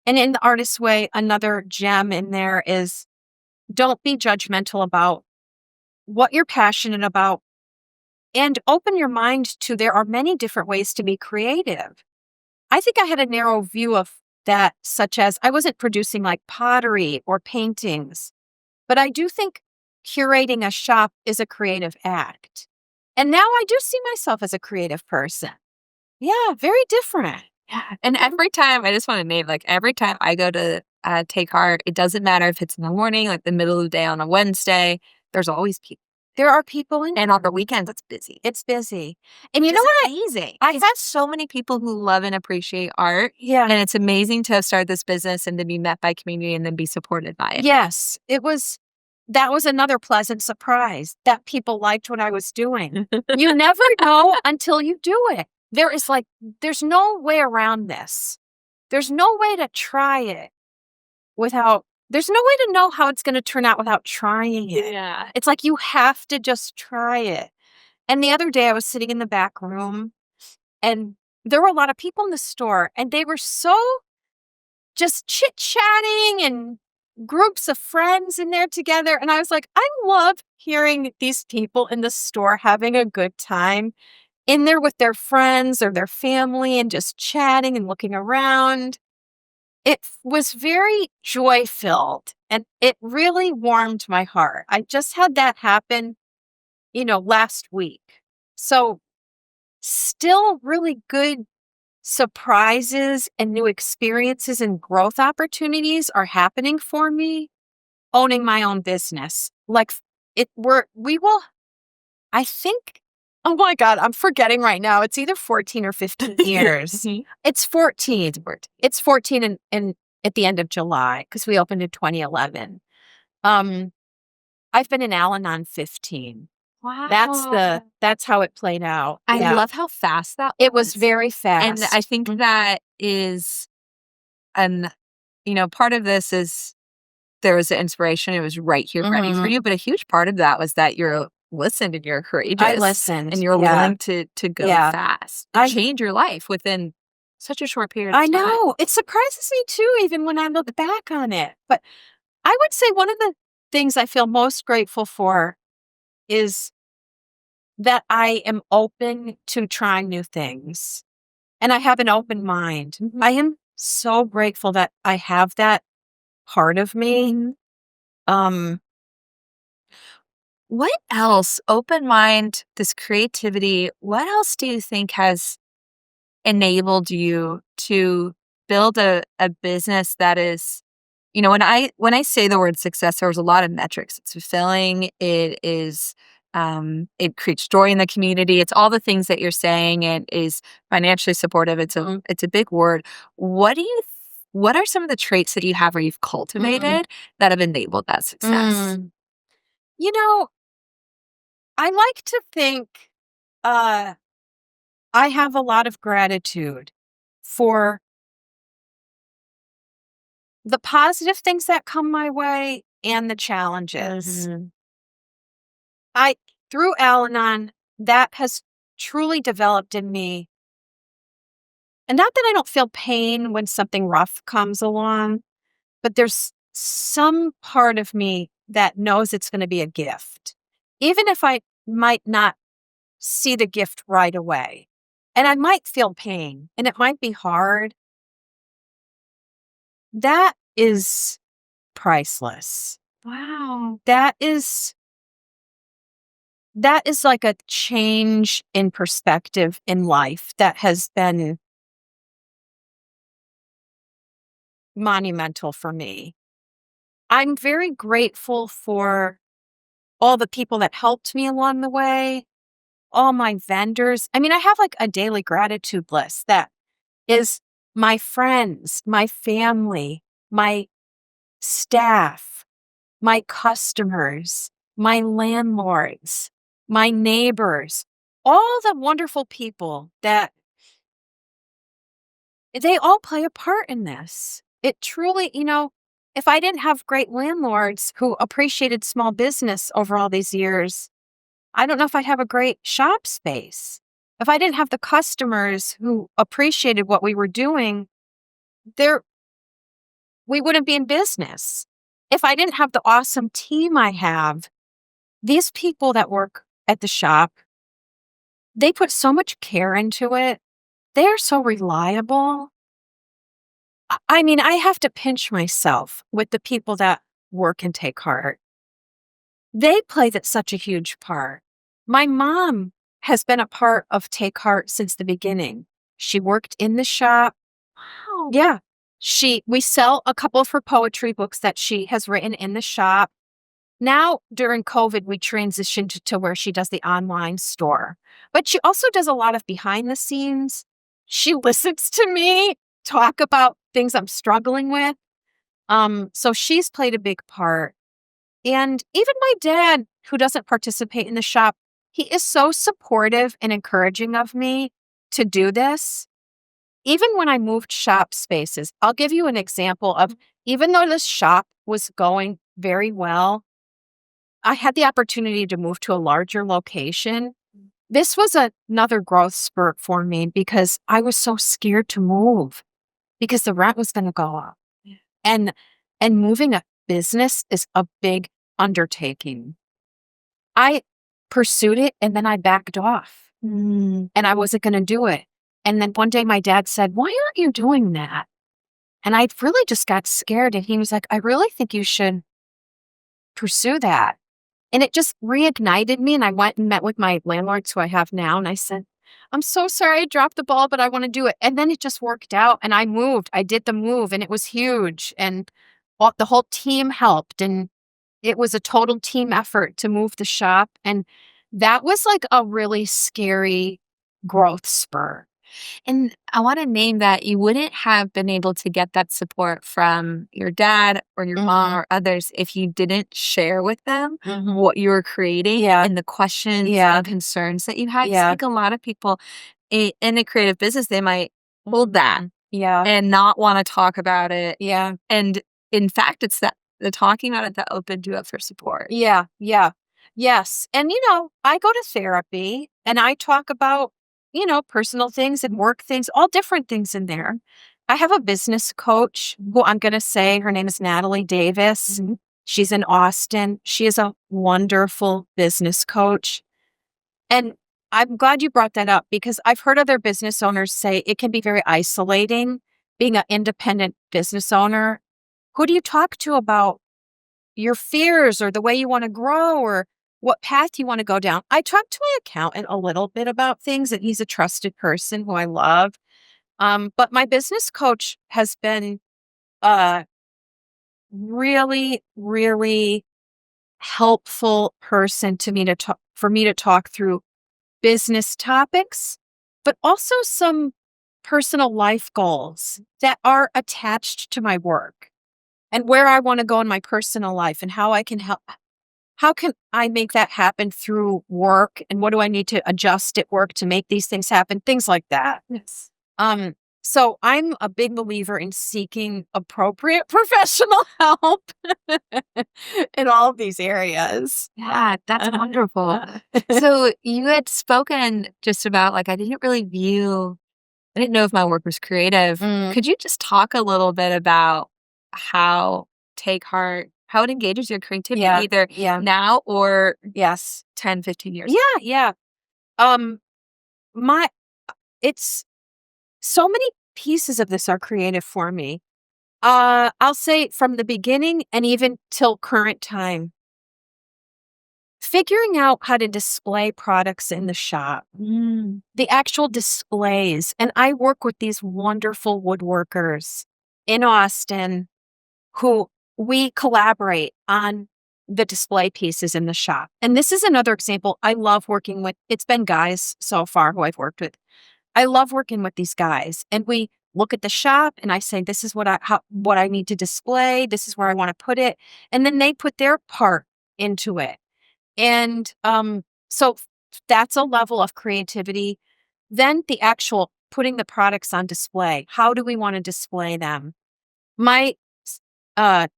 And in the artist's way, another gem in there is don't be judgmental about what you're passionate about and open your mind to there are many different ways to be creative. I think I had a narrow view of that, such as I wasn't producing like pottery or paintings, but I do think curating a shop is a creative act. And now I do see myself as a creative person. Yeah, very different. Yeah. And every time, I just want to name, like every time I go to Take Heart, it doesn't matter if it's in the morning, like the middle of the day on a Wednesday, there's always people. There are people in And on the weekends, it's busy. It's busy. And you know what? Amazing. I've had so many people who love and appreciate art. Yeah. And it's amazing to have started this business and to be met by community and then be supported by it. Yes. That was another pleasant surprise that people liked what I was doing. You never know until you do it. There's no way around this. There's no way to try it there's no way to know how it's going to turn out without trying it. Yeah. It's like you have to just try it. And the other day I was sitting in the back room and there were a lot of people in the store and they were so just chit-chatting and groups of friends in there together. And I was like, I love hearing these people in the store having a good time in there with their friends or their family and just chatting and looking around. It was very joy-filled and it really warmed my heart. I just had that happen, last week. So still really good surprises and new experiences and growth opportunities are happening for me owning my own business. I think, oh my God, I'm forgetting right now. It's either 14 or 15 years. It's 14. It's 14 in at the end of July because we opened in 2011. I've been in Al-Anon 15. Wow. That's how it played out. I Yeah. love how fast that It was very And fast. I think that is, and part of this is there was the inspiration. It was right here ready for you. But a huge part of that was that you're listened and you're I courageous listened. and you're Yeah. willing to go Yeah. fast, I change your life within such a short period of I time. know. It surprises me too, even when I look back on it. But I would say one of the things I feel most grateful for is that I am open to trying new things and I have an open mind. I am so grateful that I have that part of me. Um, What else? Open mind, this creativity. What else do you think has enabled you to build a business that is, when I say the word success, there's a lot of metrics. It's fulfilling. It is, it creates joy in the community. It's all the things that you're saying. It is financially supportive. It's a big word. What are some of the traits that you have or you've cultivated that have enabled that success? you know, I like to think uh, I have a lot of gratitude for the positive things that come my way and the challenges. I through Al-Anon, that has truly developed in me. And not that I don't feel pain when something rough comes along, but there's some part of me that knows it's going to be a gift, even if I might not see the gift right away. And I might feel pain and it might be hard. That is priceless. Wow. That is like a change in perspective in life that has been monumental for me. I'm very grateful for all the people that helped me along the way, all my vendors. I mean, I have like a daily gratitude list that is my friends, my family, my staff, my customers, my landlords, my neighbors, all the wonderful people that they all play a part in this. It truly, if I didn't have great landlords who appreciated small business over all these years, I don't know if I'd have a great shop space. If I didn't have the customers who appreciated what we were doing, there we wouldn't be in business. If I didn't have the awesome team I have, these people that work at the shop, they put so much care into it. They are so reliable. I mean, I have to pinch myself with the people that work and take heart. They play that such a huge part. My mom has been a part of Take Heart since the beginning. She worked in the shop. Wow. Yeah. We sell a couple of her poetry books that she has written in the shop. Now, during COVID, we transitioned to where she does the online store, but she also does a lot of behind the scenes. She listens to me talk about things I'm struggling with. So she's played a big part. And even my dad, who doesn't participate in the shop, he is so supportive and encouraging of me to do this. Even when I moved shop spaces, I'll give you an example of even though this shop was going very well, I had the opportunity to move to a larger location. This was another growth spurt for me because I was so scared to move because the rent was going to go up. And and moving a business is a big undertaking. I pursued it and then I backed off and I wasn't going to do it. And then one day my dad said, "Why aren't you doing that?" And I really just got scared. And he was like, "I really think you should pursue that." And it just reignited me. And I went and met with my landlords who I have now. And I said, "I'm so sorry I dropped the ball, but I want to do it." And then it just worked out. And I moved. I did the move and it was huge. And the whole team helped. And it was a total team effort to move the shop. And that was like a really scary growth spur. And I want to name that you wouldn't have been able to get that support from your dad or your mom Mhm. or others if you didn't share with them Mhm. what you were creating Yeah. and the questions Yeah. and concerns that you had. 'Cause I Yeah. think a lot of people in a creative business, they might hold that Yeah. and not want to talk about it. Yeah. And in fact, it's that the talking about it that opened you up for support. Yeah. Yeah. Yes. And, I go to therapy and I talk about, personal things and work things, all different things in there. I have a business coach who I'm going to say her name is Natalie Davis. Mhm. She's in Austin. She is a wonderful business coach. And I'm glad you brought that up because I've heard other business owners say it can be very isolating being an independent business owner. Who do you talk to about your fears or the way you want to grow or what path you want to go down? I talked to my accountant a little bit about things, and he's a trusted person who I love. But my business coach has been a really, really helpful person to me to talk for me to talk through business topics, but also some personal life goals that are attached to my work and where I want to go in my personal life and how I can help. How can I make that happen through work? And what do I need to adjust at work to make these things happen? Things like that. Yes. Um, so I'm a big believer in seeking appropriate professional help in all of these areas. Yeah, that's wonderful. So you had spoken just about like, I didn't know if my work was creative. Mm, Could you just talk a little bit about how how it engages your creativity yeah, either yeah, now or yes. 10, 15 years? Yeah, yeah. Um, my it's so many pieces of this are creative for me. I'll say from the beginning and even till current time, figuring out how to display products in the shop, the actual displays. And I work with these wonderful woodworkers in Austin who we collaborate on the display pieces in the shop. And this is another example. I love working with, it's been guys so far who I've worked with. I love working with these guys and we look at the shop and I say, this is what I need to display. This is where I want to put it. And then they put their part into it. And that's a level of creativity. Then the actual putting the products on display. How do we want to display them? My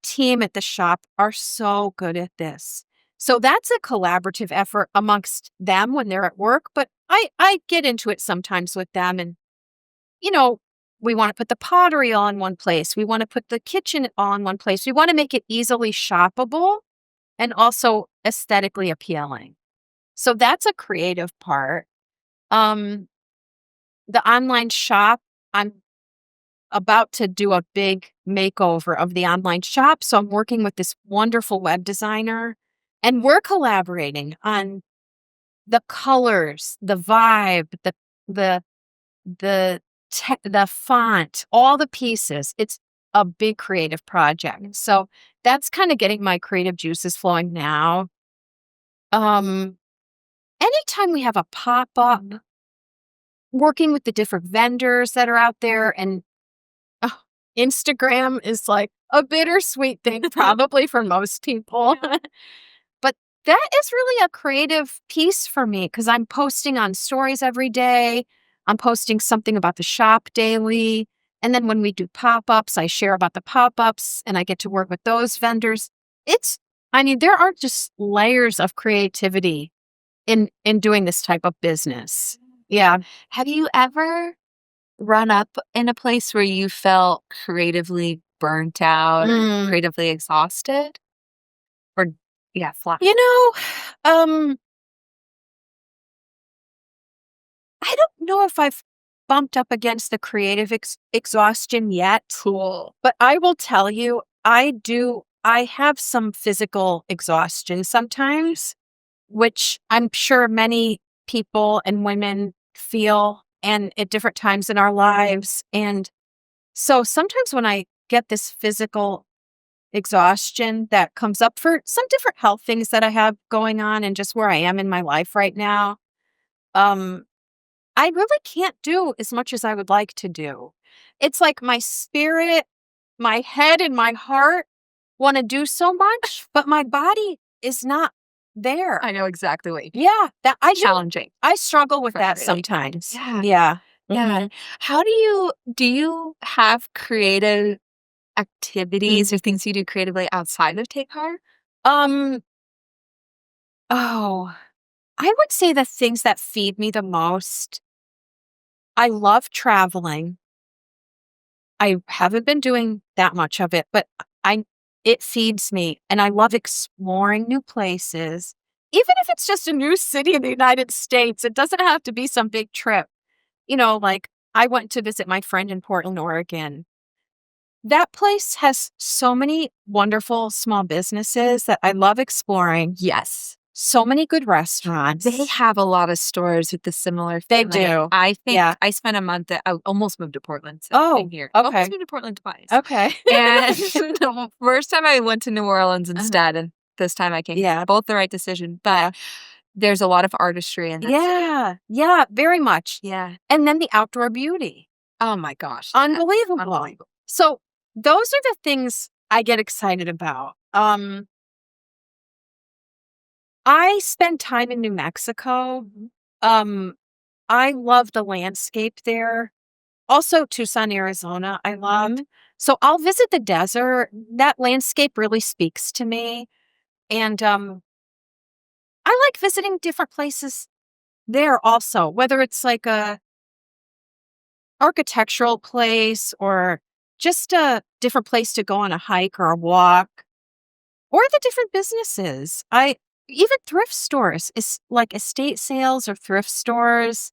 team at the shop are so good at this. So that's a collaborative effort amongst them when they're at work. But I get into it sometimes with them. And, you know, we want to put the pottery all in one place. We want to put the kitchen all in one place. We want to make it easily shoppable and also aesthetically appealing. So that's a creative part. Um, the online shop, I'm about to do a big makeover of the online shop. So I'm working with this wonderful web designer and we're collaborating on the colors, the vibe, the the font, all the pieces. It's a big creative project. So that's kind of getting my creative juices flowing now. Um Anytime we have a pop-up, working with the different vendors that are out there and oh, Instagram is like a bittersweet thing probably for most people. But that is really a creative piece for me because I'm posting on stories every day. I'm posting something about the shop daily. And then when we do pop-ups, I share about the pop-ups and I get to work with those vendors. There are just layers of creativity in doing this type of business. Yeah. Have you ever run up in a place where you felt creatively burnt out or Mm. creatively exhausted? Or yeah, flat. You know, I don't know if I've bumped up against the creative exhaustion yet, Cool. but I will tell you, I have some physical exhaustion sometimes, which I'm sure many people and women feel and at different times in our lives. And so sometimes when I get this physical exhaustion that comes up for some different health things that I have going on and just where I am in my life right now, um, I really can't do as much as I would like to do. It's like my spirit, my head, and my heart want to do so much, but my body is not there. I know exactly what you mean. Yeah, that I do. Challenging. I struggle with that Frustrating. sometimes. Yeah. Yeah. Yeah. Mhm. How do you have creative activities or things you do creatively outside of Take Heart? Um, oh, I would say the things that feed me the most. I love traveling. I haven't been doing that much of it, but I it feeds me and I love exploring new places. Even if it's just a new city in the United States, it doesn't have to be some big trip. Like I went to visit my friend in Portland, Oregon. That place has so many wonderful small businesses that I love exploring. Yes. So many good restaurants. They have a lot of stores with the similar They feeling. do. I think Yeah. I spent a month I almost moved to Portland. So Oh, I'm here. okay. Almost moved to Portland twice. Okay. And the first time I went to New Orleans instead, and this time I came. Yeah. Both the right decision, but there's a lot of artistry in that city. Yeah. Yeah, very much. Yeah. And then the outdoor beauty. Oh my gosh. Unbelievable. Unbelievable. So those are the things I get excited about. I spend time in New Mexico. Um, I love the landscape there. Also Tucson, Arizona, I loved. So I'll visit the desert. That landscape really speaks to me. And I like visiting different places there also, whether it's like a architectural place or just a different place to go on a hike or a walk or the different businesses. I even thrift stores is like estate sales or thrift stores.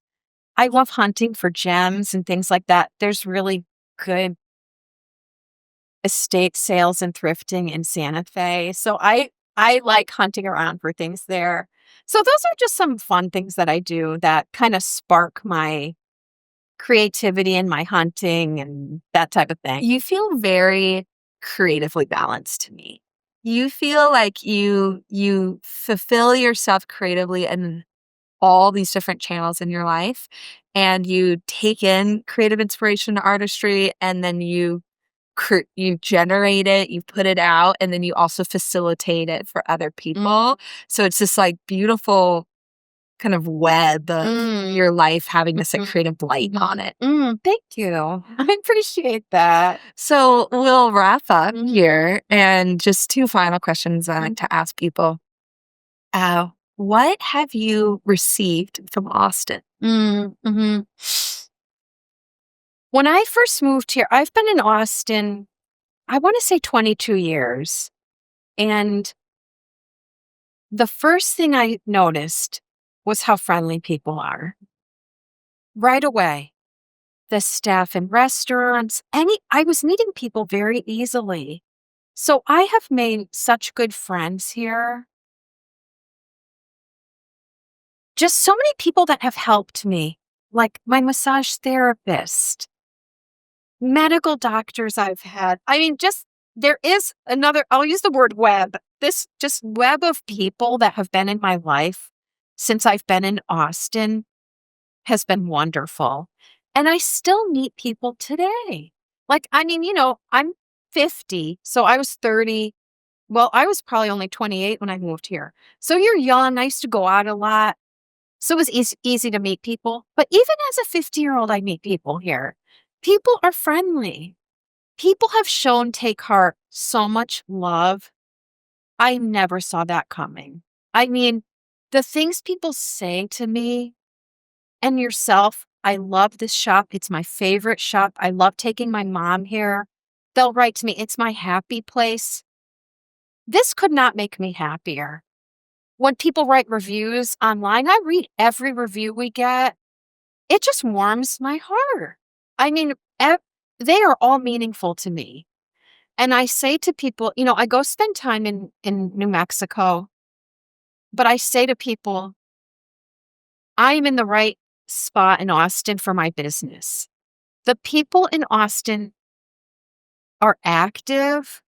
I love hunting for gems and things like that. There's really good estate sales and thrifting in Santa Fe. So I like hunting around for things there. So those are just some fun things that I do that kind of spark my creativity and my hunting and that type of thing. You feel very creatively balanced to me. You feel like you fulfill yourself creatively in all these different channels in your life, and you take in creative inspiration, artistry, and then you generate it, you put it out, and then you also facilitate it for other people. So it's this like beautiful kind of web of your life having this like creative light on it. Thank you. I appreciate that. So we'll wrap up here, and just two final questions I like to ask people. What have you received from Austin? When I first moved here, I've been in Austin, I want to say 22 years. And the first thing I noticed was how friendly people are. Right away, the staff in restaurants, I was meeting people very easily. So I have made such good friends here. Just so many people that have helped me, like my massage therapist, medical doctors I've had. I mean, just there is another, I'll use the word web, this just web of people that have been in my life since I've been in Austin has been wonderful. And I still meet people today. Like, I mean, I'm 50, so I was 30. Well, I was probably only 28 when I moved here. So you're young. I used to go out a lot. So it was easy to meet people. But even as a 50-year-old, I meet people here. People are friendly. People have shown Take Heart so much love. I never saw that coming. I mean, the things people say to me and yourself, I love this shop. It's my favorite shop. I love taking my mom here. They'll write to me, it's my happy place. This could not make me happier. When people write reviews online, I read every review we get. It just warms my heart. I mean, they are all meaningful to me. And I say to people, I go spend time in New Mexico, but I say to people, I'm in the right spot in Austin for my business. The people in Austin are active.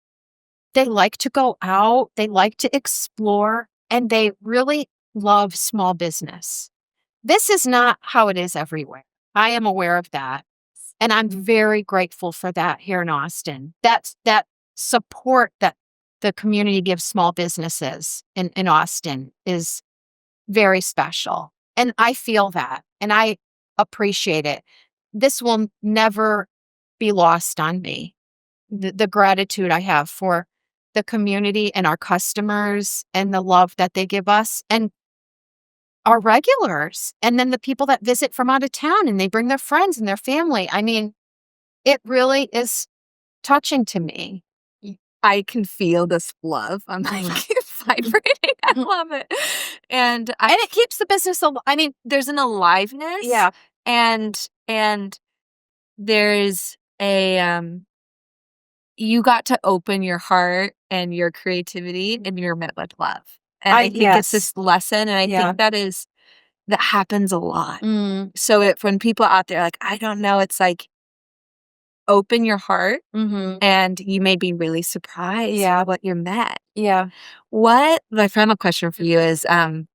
They like to go out. They like to explore, and they really love small business. This is not how it is everywhere. I am aware of that. And I'm very grateful for that here in Austin. That support that the community gives small businesses in Austin is very special. And I feel that and I appreciate it. This will never be lost on me. The gratitude I have for the community and our customers and the love that they give us and our regulars. And then the people that visit from out of town and they bring their friends and their family. I mean, it really is touching to me. I can feel this love. I'm like vibrating. I love it. And And it keeps the business alive. I mean, there's an aliveness. yeah. And there's a you got to open your heart and your creativity and you're met with love. And I think it's this lesson, and I think that happens a lot. So when people out there are like, I don't know, it's like open your heart and you may be really surprised at what you're met. Yeah. My final question for you is,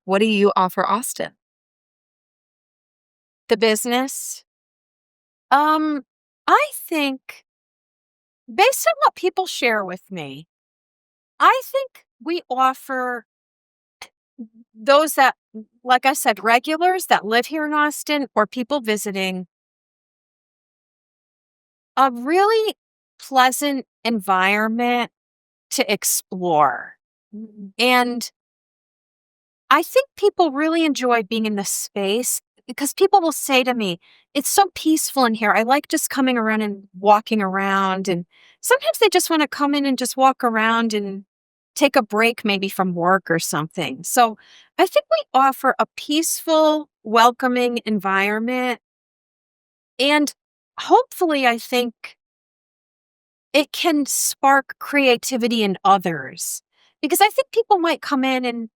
what do you offer Austin? The business. I think based on what people share with me, I think we offer those that, like I said, regulars that live here in Austin or people visiting a really pleasant environment to explore. And I think people really enjoy being in the space because people will say to me, it's so peaceful in here. I like just coming around and walking around. And sometimes they just want to come in and just walk around and take a break, maybe from work or something. So I think we offer a peaceful, welcoming environment. And hopefully, I think it can spark creativity in others. Because I think people might come in and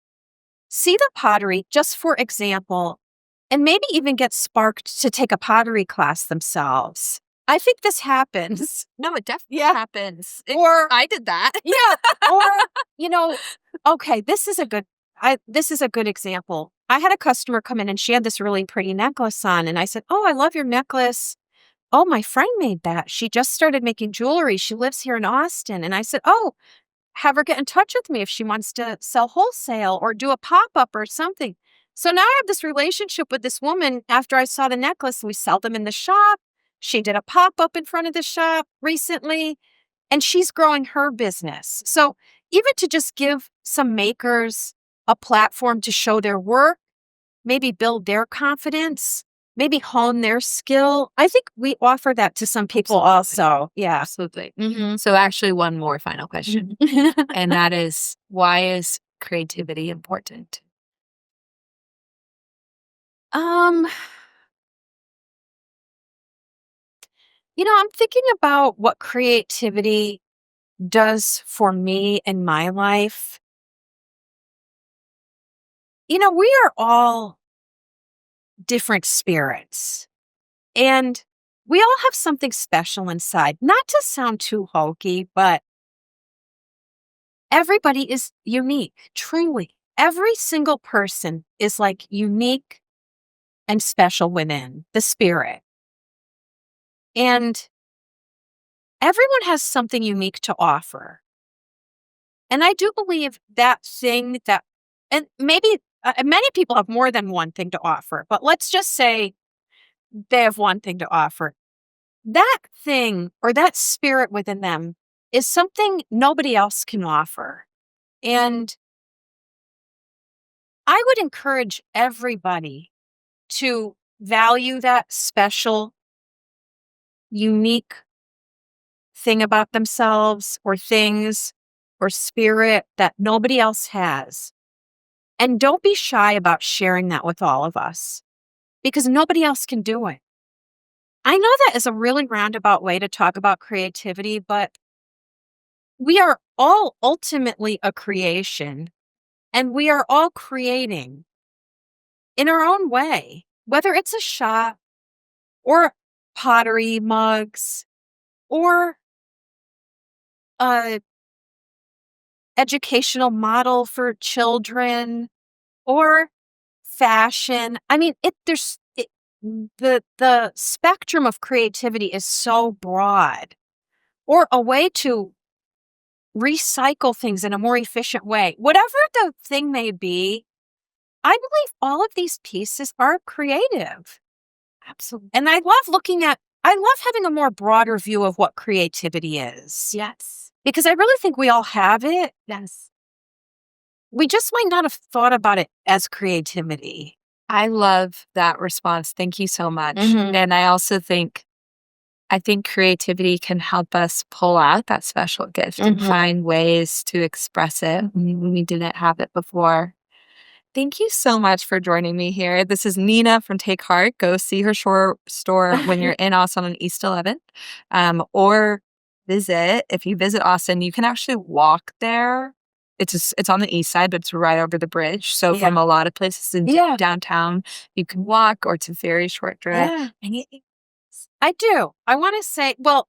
see the pottery, just for example, and maybe even get sparked to take a pottery class themselves. I think this happens. No, it definitely happens. Or I did that. yeah. Or, okay, this is a good example. I had a customer come in and she had this really pretty necklace on. And I said, oh, I love your necklace. Oh, my friend made that. She just started making jewelry. She lives here in Austin. And I said, oh, have her get in touch with me if she wants to sell wholesale or do a pop-up or something. So now I have this relationship with this woman after I saw the necklace. We sell them in the shop. She did a pop-up in front of the shop recently, and she's growing her business. So even to just give some makers a platform to show their work, maybe build their confidence, maybe hone their skill. I think we offer that to some people also. Yeah. Absolutely. So actually one more final question. And that is, why is creativity important? I'm thinking about what creativity does for me in my life. We are all different spirits and we all have something special inside. Not to sound too hokey, but everybody is unique, truly. Every single person is like unique and special within the spirit. And everyone has something unique to offer. And I do believe that thing that, and maybe many people have more than one thing to offer, but let's just say they have one thing to offer. That thing or that spirit within them is something nobody else can offer. And I would encourage everybody to value that special, unique thing about themselves or things or spirit that nobody else has. And don't be shy about sharing that with all of us because nobody else can do it. I know that is a really roundabout way to talk about creativity, but we are all ultimately a creation and we are all creating in our own way, whether it's a shop or pottery mugs or a educational model for children or fashion. I mean, the spectrum of creativity is so broad. Or a way to recycle things in a more efficient way. Whatever the thing may be, I believe all of these pieces are creative. Absolutely. And I love having a more broader view of what creativity is. Yes. Because I really think we all have it. Yes. We just might not have thought about it as creativity. I love that response. Thank you so much. Mhm. And I think creativity can help us pull out that special gift and find ways to express it when we didn't have it before. Thank you so much for joining me here. This is Nina from Take Heart. Go see her store when you're in Austin on East 11th, or visit. If you visit Austin, you can actually walk there. It's on the east side, but it's right over the bridge. So from a lot of places in downtown, you can walk, or it's a very short drive. Yeah. And I do. I want to say, well,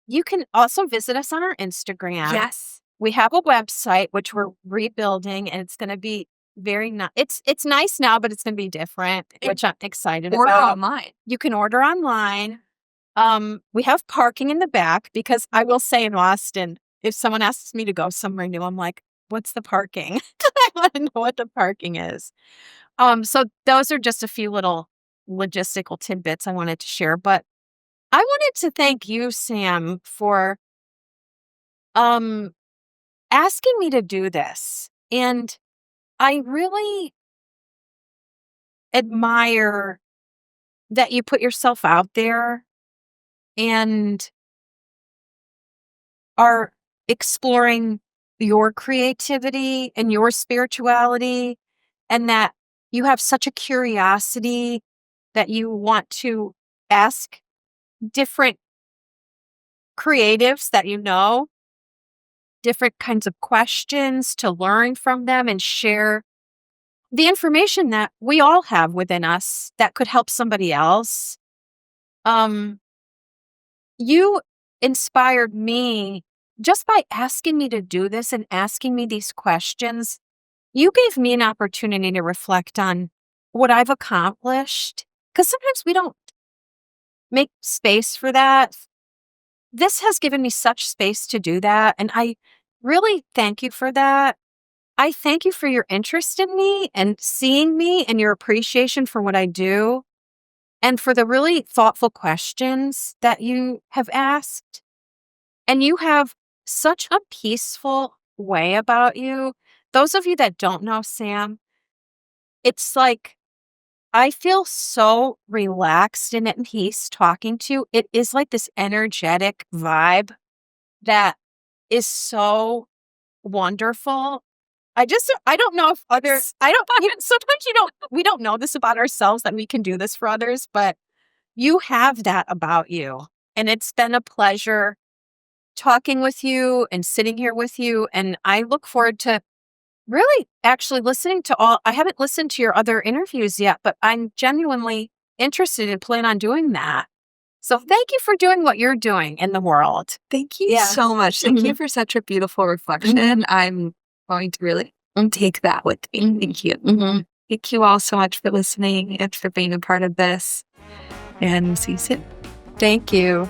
you can also visit us on our Instagram. yes, We have a website, which we're rebuilding, and it's going to be very nice. It's nice now, but it's going to be different, which I'm excited order about. online. You can order online. We have parking in the back because I will say in Austin, if someone asks me to go somewhere new, I'm like, what's the parking? I want to know what the parking is. So those are just a few little logistical tidbits I wanted to share, but I wanted to thank you, Sam, for asking me to do this. And I really admire that you put yourself out there and are exploring your creativity and your spirituality, and that you have such a curiosity that you want to ask different creatives that you know different kinds of questions to learn from them and share the information that we all have within us that could help somebody else. You inspired me just by asking me to do this and asking me these questions. You gave me an opportunity to reflect on what I've accomplished, because sometimes we don't make space for that. This has given me such space to do that, and I really thank you for that. I thank you for your interest in me and seeing me and your appreciation for what I do, and for the really thoughtful questions that you have asked. And you have such a peaceful way about you. Those of you that don't know Sam, it's like I feel so relaxed and at peace talking to you. It is like this energetic vibe that is so wonderful. I don't know if others, I don't, sometimes we don't know this about ourselves that we can do this for others, but you have that about you. And it's been a pleasure talking with you and sitting here with you. And I look forward to really actually listening to I haven't listened to your other interviews yet, but I'm genuinely interested and plan on doing that. So thank you for doing what you're doing in the world. Thank you so much. Thank you for such a beautiful reflection. I'm going to really take that with me. Thank you. Thank you all so much for listening and for being a part of this. And see you soon. Thank you.